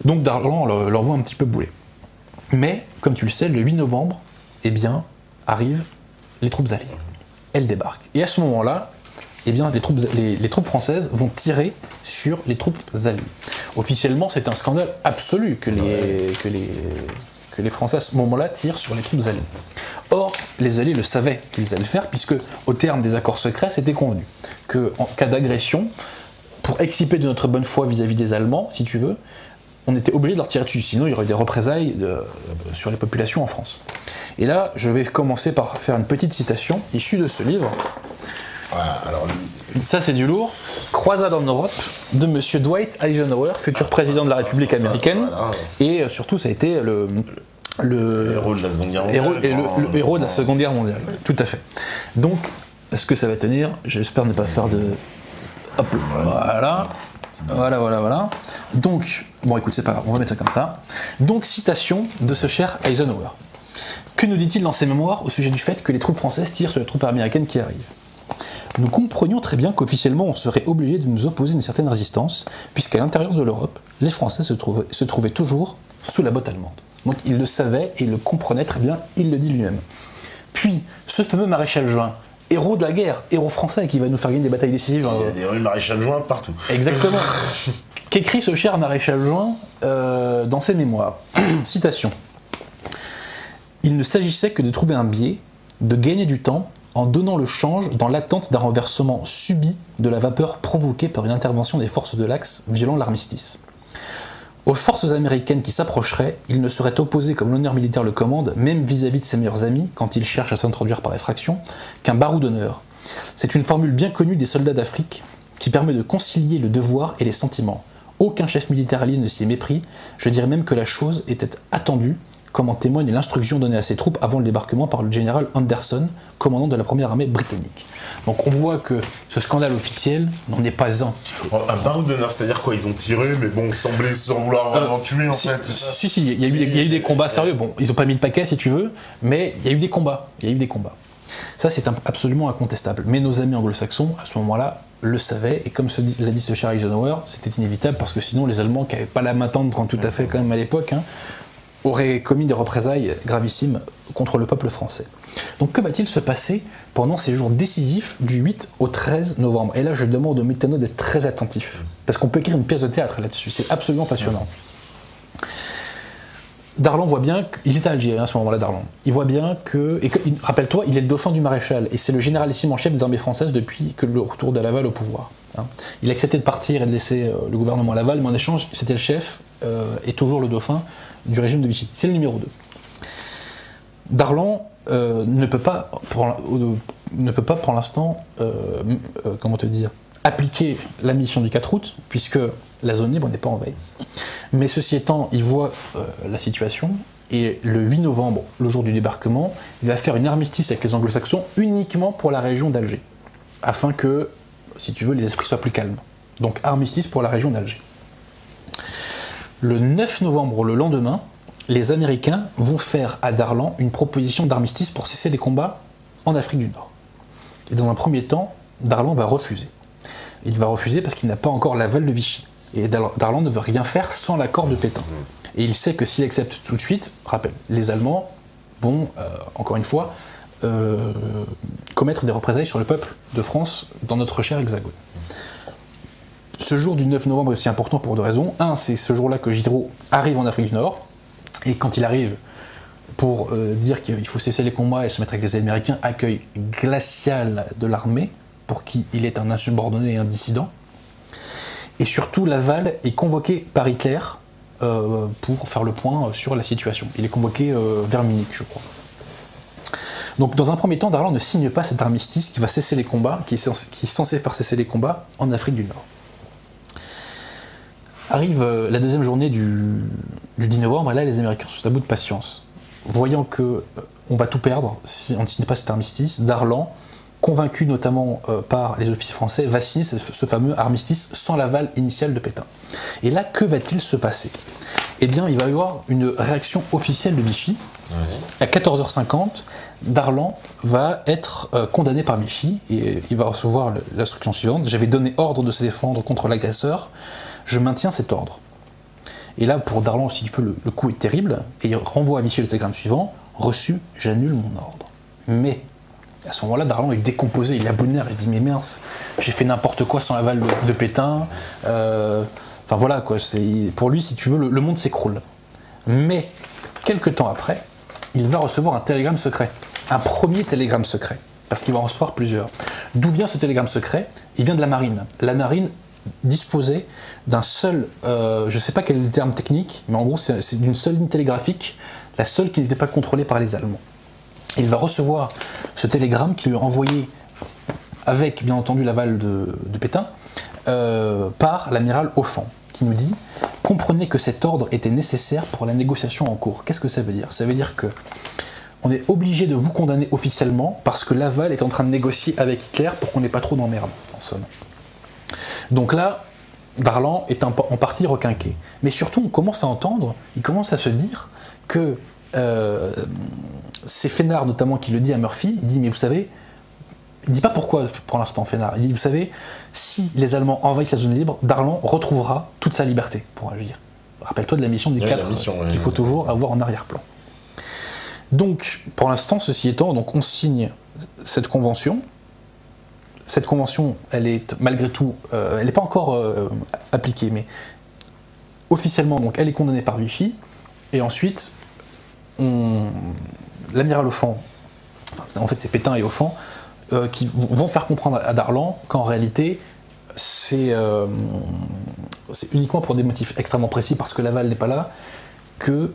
Donc Darlan l'envoie un petit peu bouler. Mais, comme tu le sais, le 8 novembre, eh bien, arrivent les troupes alliées. Elles débarquent. Et à ce moment-là, eh bien, les troupes françaises vont tirer sur les troupes alliées. Officiellement, c'est un scandale absolu que les Français, à ce moment-là, tirent sur les troupes alliées. Or, les Alliés le savaient qu'ils allaient le faire, puisque, au terme des accords secrets, c'était convenu qu'en cas d'agression, pour exciper de notre bonne foi vis-à-vis des Allemands, si tu veux, on était obligé de leur tirer dessus, sinon il y aurait eu des représailles sur les populations en France. Et là, je vais commencer par faire une petite citation issue de ce livre. Ça, c'est du lourd. Croisade en Europe, de M. Dwight Eisenhower, futur président de la République américaine. Et surtout, ça a été le héros de la Seconde Guerre mondiale. Le héros de la Seconde Guerre mondiale, tout à fait. Donc, est-ce que ça va tenir? J'espère ne pas faire de... Hop, voilà. Donc, bon écoute, c'est pas grave, on va mettre ça comme ça. Donc, citation de ce cher Eisenhower. Que nous dit-il dans ses mémoires au sujet du fait que les troupes françaises tirent sur les troupes américaines qui arrivent? Nous comprenions très bien qu'officiellement on serait obligé de nous opposer une certaine résistance, puisqu'à l'intérieur de l'Europe, les Français se trouvaient toujours sous la botte allemande. Donc il le savait et il le comprenait très bien, il le dit lui-même. Puis, ce fameux maréchal Juin, héros de la guerre, héros français qui va nous faire gagner des batailles décisives. Il y a des rues maréchal Juin partout. Exactement. Qu'écrit ce cher maréchal Juin dans ses mémoires? Citation. Il ne s'agissait que de trouver un biais, de gagner du temps en donnant le change dans l'attente d'un renversement subi de la vapeur provoquée par une intervention des forces de l'Axe violant l'armistice. Aux forces américaines qui s'approcheraient, il ne serait opposé, comme l'honneur militaire le commande, même vis-à-vis de ses meilleurs amis, quand ils cherchent à s'introduire par effraction, qu'un barreau d'honneur. C'est une formule bien connue des soldats d'Afrique qui permet de concilier le devoir et les sentiments. Aucun chef militaire allié ne s'y est mépris, je dirais même que la chose était attendue, comme en témoigne l'instruction donnée à ses troupes avant le débarquement par le général Anderson, commandant de la première armée britannique. Donc on voit que ce scandale officiel n'en est pas un. Un barreau d'honneur, c'est-à-dire quoi? Ils ont tiré, mais bon, semblait sans vouloir vraiment tuer en fait. Si, il y a eu des combats sérieux. Bon, ils n'ont pas mis le paquet si tu veux, mais il y a eu des combats. Ça, c'est absolument incontestable. Mais nos amis anglo-saxons, à ce moment-là, le savaient, et comme l'a dit ce cher Eisenhower, c'était inévitable parce que sinon les Allemands, qui n'avaient pas la main tendre tout à fait quand même à l'époque, auraient commis des représailles gravissimes contre le peuple français. Donc que va-t-il se passer pendant ces jours décisifs du 8 au 13 novembre? Et là, je demande au Métano d'être très attentif, parce qu'on peut écrire une pièce de théâtre là-dessus, c'est absolument passionnant. Darlan voit bien qu'il est à Alger à ce moment-là, Darlan. Il voit bien que... rappelle-toi, il est le dauphin du maréchal, et c'est le généralissime en chef des armées françaises depuis que le retour de Laval au pouvoir. Il a accepté de partir et de laisser le gouvernement à Laval, mais en échange, c'était le chef et toujours le dauphin du régime de Vichy. C'est le numéro 2. Darlan ne peut pas pour l'instant, appliquer la mission du 4 août, puisque la zone libre n'est pas en veille. Mais ceci étant, il voit la situation, et le 8 novembre, le jour du débarquement, il va faire une armistice avec les Anglo-Saxons uniquement pour la région d'Alger, afin que, si tu veux, les esprits soient plus calmes. Donc armistice pour la région d'Alger. Le 9 novembre, le lendemain, les Américains vont faire à Darlan une proposition d'armistice pour cesser les combats en Afrique du Nord. Et dans un premier temps, Darlan va refuser. Il va refuser parce qu'il n'a pas encore l'aval de Vichy. Et Darlan ne veut rien faire sans l'accord de Pétain. Et il sait que s'il accepte tout de suite, rappelle, les Allemands vont, encore une fois, commettre des représailles sur le peuple de France dans notre cher Hexagone. Ce jour du 9 novembre est aussi important pour deux raisons. Un, c'est ce jour-là que Giroud arrive en Afrique du Nord, et quand il arrive pour dire qu'il faut cesser les combats et se mettre avec les Américains, accueil glacial de l'armée, pour qui il est un insubordonné et un dissident. Et surtout, Laval est convoqué par Hitler pour faire le point sur la situation. Il est convoqué vers Munich, je crois. Donc dans un premier temps, Darlan ne signe pas cet armistice qui va cesser les combats, qui est censé faire cesser les combats en Afrique du Nord. Arrive la deuxième journée du 10 novembre, et là les Américains sont à bout de patience. Voyant qu'on va tout perdre si on ne signe pas cet armistice, Darlan, convaincu notamment par les officiers français, va signer ce fameux armistice sans l'aval initial de Pétain. Et là, que va-t-il se passer? Eh bien, il va y avoir une réaction officielle de Vichy. À 14h50, Darlan va être condamné par Vichy et il va recevoir l'instruction suivante: j'avais donné ordre de se défendre contre l'agresseur, je maintiens cet ordre. Et là, pour Darlan aussi, le coup est terrible et il renvoie à Vichy le télégramme suivant: reçu, j'annule mon ordre. Mais à ce moment-là, Darlan est décomposé, il est abonné, il se dit mais mince, j'ai fait n'importe quoi sans l'aval de Pétain. Enfin voilà quoi, pour lui, si tu veux, le monde s'écroule. Mais quelques temps après, il va recevoir un télégramme secret, un premier télégramme secret, parce qu'il va en recevoir plusieurs. D'où vient ce télégramme secret? Il vient de la marine. La marine disposait d'un seul, je ne sais pas quel est le terme technique, mais en gros c'est d'une seule ligne télégraphique, la seule qui n'était pas contrôlée par les Allemands. Il va recevoir ce télégramme qui lui est envoyé avec, bien entendu, l'aval de Pétain, par l'amiral Offand, qui nous dit: comprenez que cet ordre était nécessaire pour la négociation en cours. Qu'est-ce que ça veut dire? Ça veut dire que on est obligé de vous condamner officiellement parce que l'aval est en train de négocier avec Hitler pour qu'on n'ait pas trop d'emmerde, en somme. Donc là, Darlan est en partie requinqué. Mais surtout, on commence à entendre, il commence à se dire que c'est Fénard notamment qui le dit à Murphy, il dit mais vous savez, il dit pas pourquoi pour l'instant Fénard, il dit vous savez, si les Allemands envahissent la zone libre, Darlan retrouvera toute sa liberté pour agir. Rappelle-toi de la mission des 4 qu'il faut toujours avoir en arrière-plan. Donc pour l'instant, ceci étant, donc on signe cette convention. Cette convention, elle est malgré tout, elle n'est pas encore appliquée, mais officiellement, donc, elle est condamnée par Vichy, et ensuite, l'amiral Offand, en fait c'est Pétain et Offand, qui vont faire comprendre à Darlan qu'en réalité, c'est uniquement pour des motifs extrêmement précis, parce que l'aval n'est pas là,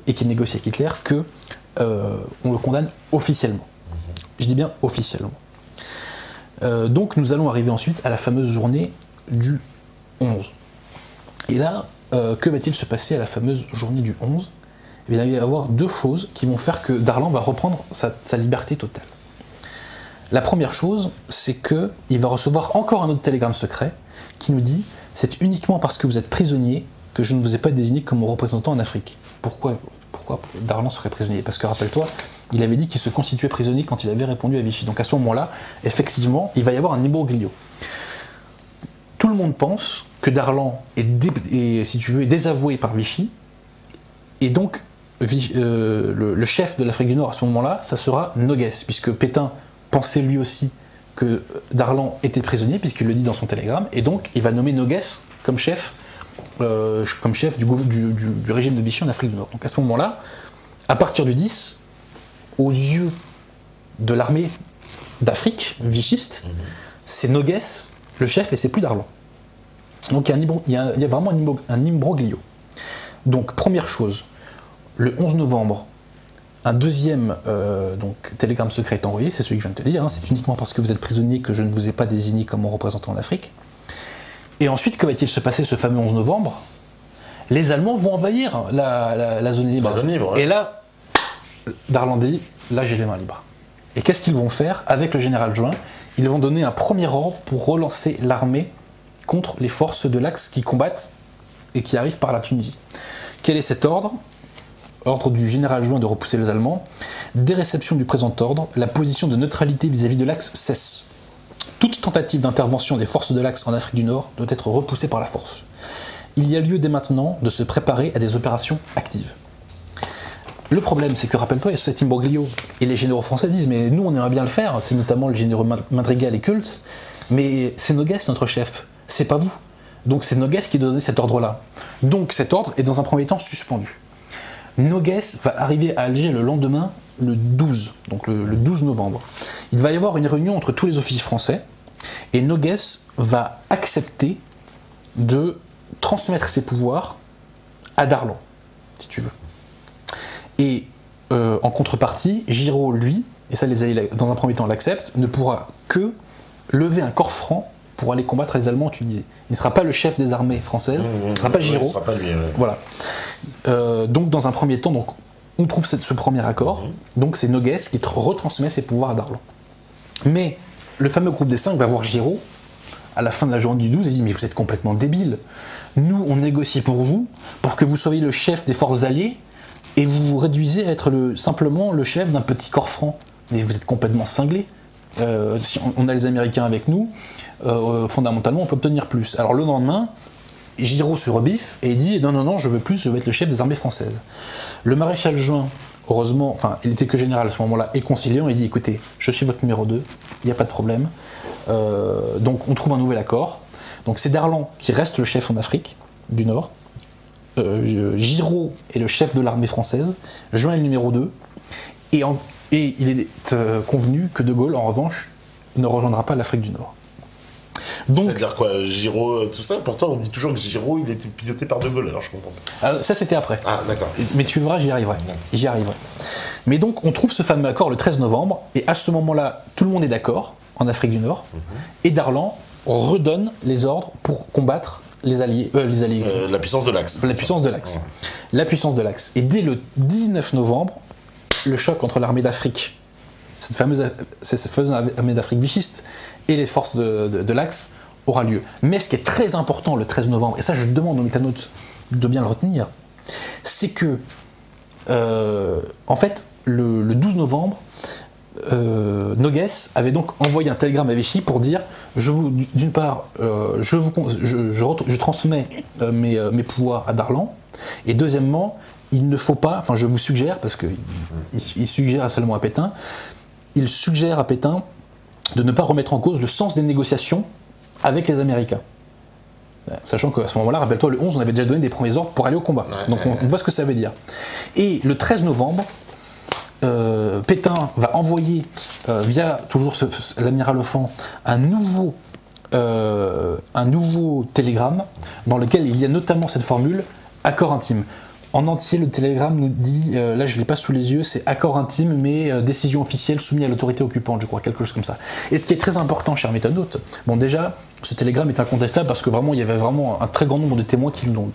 et qu'il négocie avec Hitler, on le condamne officiellement. Je dis bien officiellement. Donc nous allons arriver ensuite à la fameuse journée du 11. Et là, que va-t-il se passer à la fameuse journée du 11 ? Il va y avoir deux choses qui vont faire que Darlan va reprendre sa liberté totale. La première chose, c'est qu'il va recevoir encore un autre télégramme secret qui nous dit « C'est uniquement parce que vous êtes prisonnier que je ne vous ai pas désigné comme mon représentant en Afrique. » Pourquoi Darlan serait prisonnier? Parce que rappelle-toi, il avait dit qu'il se constituait prisonnier quand il avait répondu à Vichy. Donc à ce moment-là, effectivement, il va y avoir un imbroglio. Tout le monde pense que Darlan est, si tu veux, est désavoué par Vichy, et donc le chef de l'Afrique du Nord à ce moment-là, ça sera Noguès, puisque Pétain pensait lui aussi que Darlan était prisonnier, puisqu'il le dit dans son télégramme, et donc il va nommer Noguès comme chef du régime de Vichy en Afrique du Nord. Donc à ce moment-là, à partir du 10, aux yeux de l'armée d'Afrique vichiste, c'est Noguès le chef et c'est plus Darlan. Donc il y a vraiment un imbroglio. Donc première chose, le 11 novembre, un deuxième télégramme secret est envoyé, c'est celui que je viens de te dire, c'est uniquement parce que vous êtes prisonnier que je ne vous ai pas désigné comme mon représentant en Afrique. Et ensuite, que va-t-il se passer ce fameux 11 novembre? Les Allemands vont envahir la zone libre. La zone libre, ouais. Et là, Darlan dit, là j'ai les mains libres. Et qu'est-ce qu'ils vont faire avec le général Juin? Ils vont donner un premier ordre pour relancer l'armée contre les forces de l'Axe qui combattent et qui arrivent par la Tunisie. Quel est cet ordre? Ordre du général Juin de repousser les Allemands. Dès réception du présent ordre, la position de neutralité vis-à-vis de l'Axe cesse. Toute tentative d'intervention des forces de l'Axe en Afrique du Nord doit être repoussée par la force. Il y a lieu dès maintenant de se préparer à des opérations actives. Le problème, c'est que, rappelle-toi, il y a cet imbroglio, et les généraux français disent « mais nous, on aimerait bien le faire », c'est notamment le généraux Madrigal et Kuls, mais c'est Noguès notre chef, c'est pas vous. Donc c'est Noguès qui doit donner cet ordre-là. Donc cet ordre est dans un premier temps suspendu. Noguès va arriver à Alger le lendemain, le 12, donc le 12 novembre. Il va y avoir une réunion entre tous les officiers français, et Noguès va accepter de transmettre ses pouvoirs à Darlan. si tu veux. Et en contrepartie, Giraud, lui, et ça les Alliés dans un premier temps l'acceptent, ne pourra que lever un corps franc pour aller combattre les Allemands en Tunisie. Il ne sera pas le chef des armées françaises, ce ne sera pas Giraud. Ce sera pas lui, Voilà. Donc dans un premier temps, donc, on trouve ce premier accord, donc c'est Noguès qui retransmet ses pouvoirs à Darlan. Mais le fameux groupe des 5 va voir Giraud à la fin de la journée du 12 et dit « Mais vous êtes complètement débile. Nous, on négocie pour vous, pour que vous soyez le chef des forces alliées, et vous vous réduisez à être simplement le chef d'un petit corps franc. Mais vous êtes complètement cinglé. Si on a les Américains avec nous, fondamentalement, on peut obtenir plus. » Alors le lendemain, Giraud se rebiffe et dit « Non, je veux plus, je veux être le chef des armées françaises. » Le maréchal Juin, heureusement, enfin, il était que général à ce moment-là, est conciliant et dit « Écoutez, je suis votre numéro 2, il n'y a pas de problème. » Donc on trouve un nouvel accord. Donc c'est Darlan qui reste le chef en Afrique du Nord. Giraud est le chef de l'armée française. Juin est le numéro 2. Et il est convenu que De Gaulle, en revanche, ne rejoindra pas l'Afrique du Nord. Donc, c'est-à-dire quoi, Giraud, tout ça? Pourtant, on dit toujours que Giraud, il était piloté par De Gaulle, alors je comprends pas. Ça, c'était après. Ah, d'accord. Mais tu verras, j'y arriverai. Mais donc, on trouve ce fameux accord le 13 novembre, et à ce moment-là, tout le monde est d'accord, en Afrique du Nord, et Darlan redonne les ordres pour combattre les Alliés. La puissance de l'Axe. La puissance de l'Axe. La puissance de l'Axe. Et dès le 19 novembre, le choc entre l'armée d'Afrique, cette fameuse armée d'Afrique vichiste, et les forces de l'Axe aura lieu. Mais ce qui est très important le 13 novembre, et ça je demande aux métanotes de bien le retenir, c'est que, en fait, le 12 novembre, Noguès avait donc envoyé un télégramme à Vichy pour dire d'une part, je transmets mes pouvoirs à Darlan, et deuxièmement, il ne faut pas, enfin je vous suggère, parce qu'il suggère seulement à Pétain, il suggère à Pétain de ne pas remettre en cause le sens des négociations avec les Américains. Sachant qu'à ce moment-là, rappelle-toi, le 11, on avait déjà donné des premiers ordres pour aller au combat. Donc on voit ce que ça veut dire. Et le 13 novembre, Pétain va envoyer, via toujours l'amiral Offand, un nouveau télégramme dans lequel il y a notamment cette formule « accord intime ». En entier, le télégramme nous dit, là je ne l'ai pas sous les yeux, c'est accord intime, mais décision officielle soumise à l'autorité occupante, je crois, quelque chose comme ça. Et ce qui est très important, chers métanotes, bon déjà, ce télégramme est incontestable parce que vraiment, il y avait vraiment un très grand nombre de témoins qui l'ont.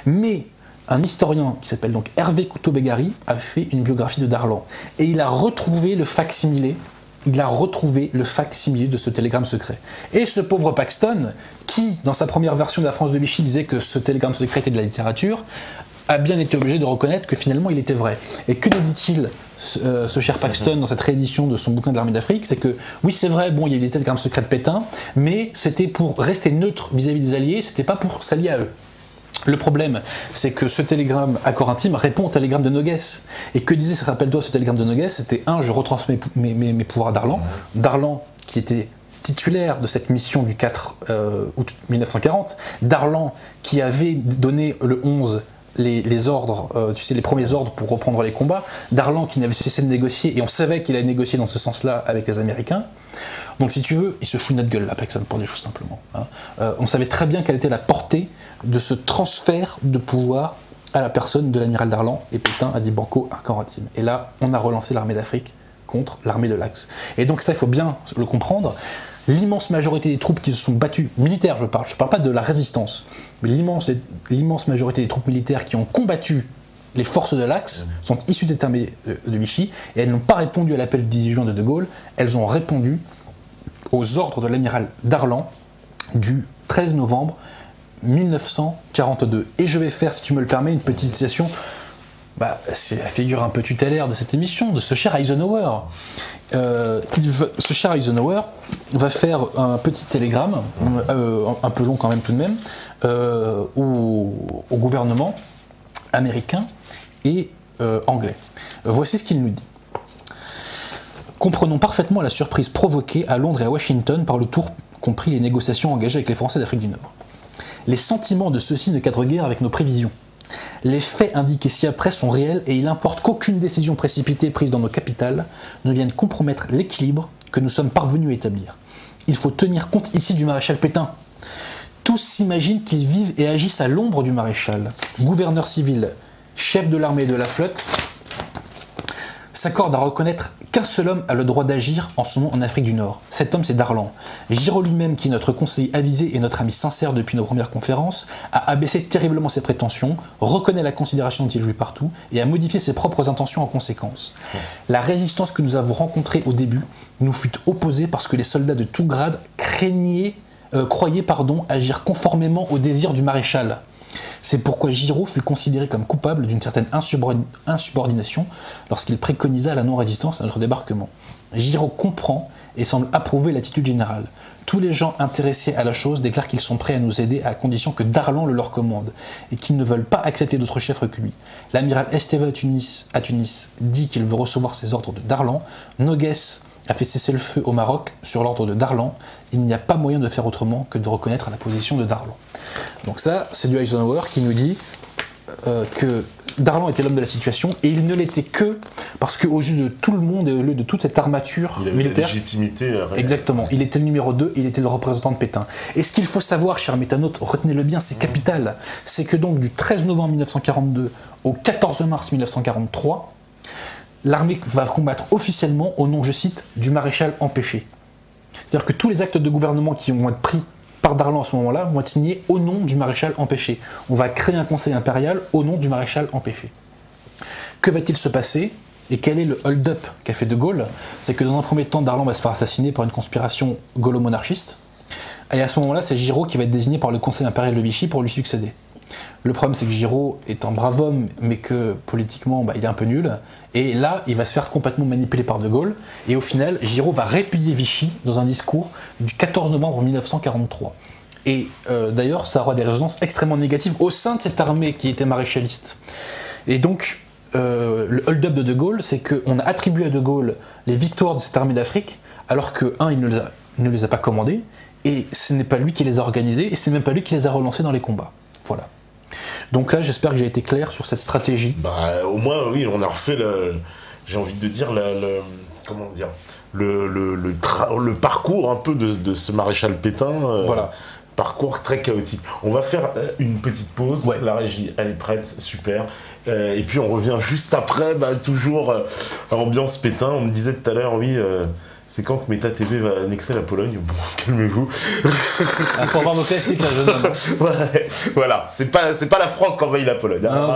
Mais un historien qui s'appelle donc Hervé Couteau-Bégari a fait une biographie de Darlan. Et il a retrouvé le fac-similé. De ce télégramme secret. Et ce pauvre Paxton, qui, dans sa première version de la France de Vichy, disait que ce télégramme secret était de la littérature, a bien été obligé de reconnaître que finalement il était vrai. Et que nous dit-il, ce cher Paxton, dans cette réédition de son bouquin de l'armée d'Afrique? C'est que, oui c'est vrai, bon il y a eu des télégrammes secrets de Pétain, mais c'était pour rester neutre vis-à-vis des Alliés, c'était pas pour s'allier à eux. Le problème, c'est que ce télégramme accord intime répond au télégramme de Noguès. Et que disait, rappelle-toi, ce télégramme de Noguès? C'était je retransmets mes pouvoirs à Darlan. Darlan, qui était titulaire de cette mission du 4 août 1940. Darlan, qui avait donné le 11 les ordres, tu sais, les premiers ordres pour reprendre les combats. Darlan qui n'avait cessé de négocier, et on savait qu'il a négocié dans ce sens-là avec les Américains. Donc si tu veux, il se fout de notre gueule là, Paxton, pour des choses simplement. On savait très bien quelle était la portée de ce transfert de pouvoir à la personne de l'amiral Darlan, et Pétain a dit banco, accord intime. Et là, on a relancé l'armée d'Afrique contre l'armée de l'Axe. Et donc ça, il faut bien le comprendre. L'immense majorité des troupes qui se sont battues, militaires je parle pas de la résistance, mais l'immense majorité des troupes militaires qui ont combattu les forces de l'Axe sont issues de cette armée de Vichy, et elles n'ont pas répondu à l'appel du 18 juin de Gaulle, elles ont répondu aux ordres de l'amiral Darlan du 13 novembre 1942. Et je vais faire, si tu me le permets, une petite citation, c'est la figure un peu tutélaire de cette émission, de ce cher Eisenhower. Ce cher Eisenhower va faire un petit télégramme, un peu long quand même tout de même, au gouvernement américain et anglais. Voici ce qu'il nous dit. Comprenons parfaitement la surprise provoquée à Londres et à Washington par le tour compris les négociations engagées avec les Français d'Afrique du Nord. Les sentiments de ceux-ci ne cadrent guère avec nos prévisions. Les faits indiqués ci-après sont réels et il importe qu'aucune décision précipitée prise dans nos capitales ne vienne compromettre l'équilibre que nous sommes parvenus à établir. Il faut tenir compte ici du maréchal Pétain. Tous s'imaginent qu'ils vivent et agissent à l'ombre du maréchal. Gouverneur civil, chef de l'armée et de la flotte, s'accorde à reconnaître qu'un seul homme a le droit d'agir en ce moment en Afrique du Nord. Cet homme, c'est Darlan. Giraud lui-même, qui est notre conseiller avisé et notre ami sincère depuis nos premières conférences, a abaissé terriblement ses prétentions, reconnaît la considération dont il jouit partout et a modifié ses propres intentions en conséquence. La résistance que nous avons rencontrée au début nous fut opposée parce que les soldats de tout grade croyaient agir conformément aux désirs du maréchal. C'est pourquoi Giraud fut considéré comme coupable d'une certaine insubordination lorsqu'il préconisa la non-résistance à notre débarquement. Giraud comprend et semble approuver l'attitude générale. Tous les gens intéressés à la chose déclarent qu'ils sont prêts à nous aider à condition que Darlan le leur commande et qu'ils ne veulent pas accepter d'autre chef que lui. L'amiral Esteva à Tunis dit qu'il veut recevoir ses ordres de Darlan. Noguès a fait cesser le feu au Maroc sur l'ordre de Darlan. Il n'y a pas moyen de faire autrement que de reconnaître la position de Darlan. Donc ça, c'est du Eisenhower qui nous dit que Darlan était l'homme de la situation et il ne l'était que parce qu'aux yeux de tout le monde et au lieu de toute cette armature militaire... Il avait la légitimité réelle. Exactement. Il était le numéro 2 et il était le représentant de Pétain. Et ce qu'il faut savoir, chers métanautes, retenez-le bien, c'est capital. C'est que donc du 13 novembre 1942 au 14 mars 1943, l'armée va combattre officiellement au nom, je cite, du maréchal empêché. C'est-à-dire que tous les actes de gouvernement qui vont être pris par Darlan à ce moment-là vont être signés au nom du maréchal empêché. On va créer un conseil impérial au nom du maréchal empêché. Que va-t-il se passer et quel est le hold-up qu'a fait De Gaulle? C'est que dans un premier temps, Darlan va se faire assassiner par une conspiration gaulo-monarchiste. Et à ce moment-là, c'est Giraud qui va être désigné par le conseil impérial de Vichy pour lui succéder. Le problème, c'est que Giraud est un brave homme, mais que politiquement, il est un peu nul. Et là, il va se faire complètement manipuler par De Gaulle. Et au final, Giraud va répudier Vichy dans un discours du 14 novembre 1943. Et d'ailleurs, ça aura des résonances extrêmement négatives au sein de cette armée qui était maréchaliste. Et donc, le hold-up de Gaulle, c'est qu'on a attribué à De Gaulle les victoires de cette armée d'Afrique, alors que, il ne les a pas commandées, et ce n'est pas lui qui les a organisées, et ce n'est même pas lui qui les a relancées dans les combats. Voilà. Donc là, j'espère que j'ai été clair sur cette stratégie. Au moins, oui, on a refait j'ai envie de dire, comment dire, le parcours un peu de ce maréchal Pétain. Voilà. Parcours très chaotique. On va faire une petite pause. Ouais. La régie, elle est prête, super. Et puis on revient juste après, toujours ambiance Pétain. On me disait tout à l'heure, oui, c'est quand que Meta TV va annexer la Pologne? Bon, calmez-vous. Un format classique, là, jeune homme. Ouais, voilà, c'est pas la France qui envahit la Pologne. Hein. Non,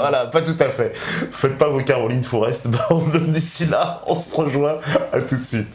Voilà, pas tout à fait. Faites pas vos Caroline Forest. D'ici là, on se rejoint. À tout de suite.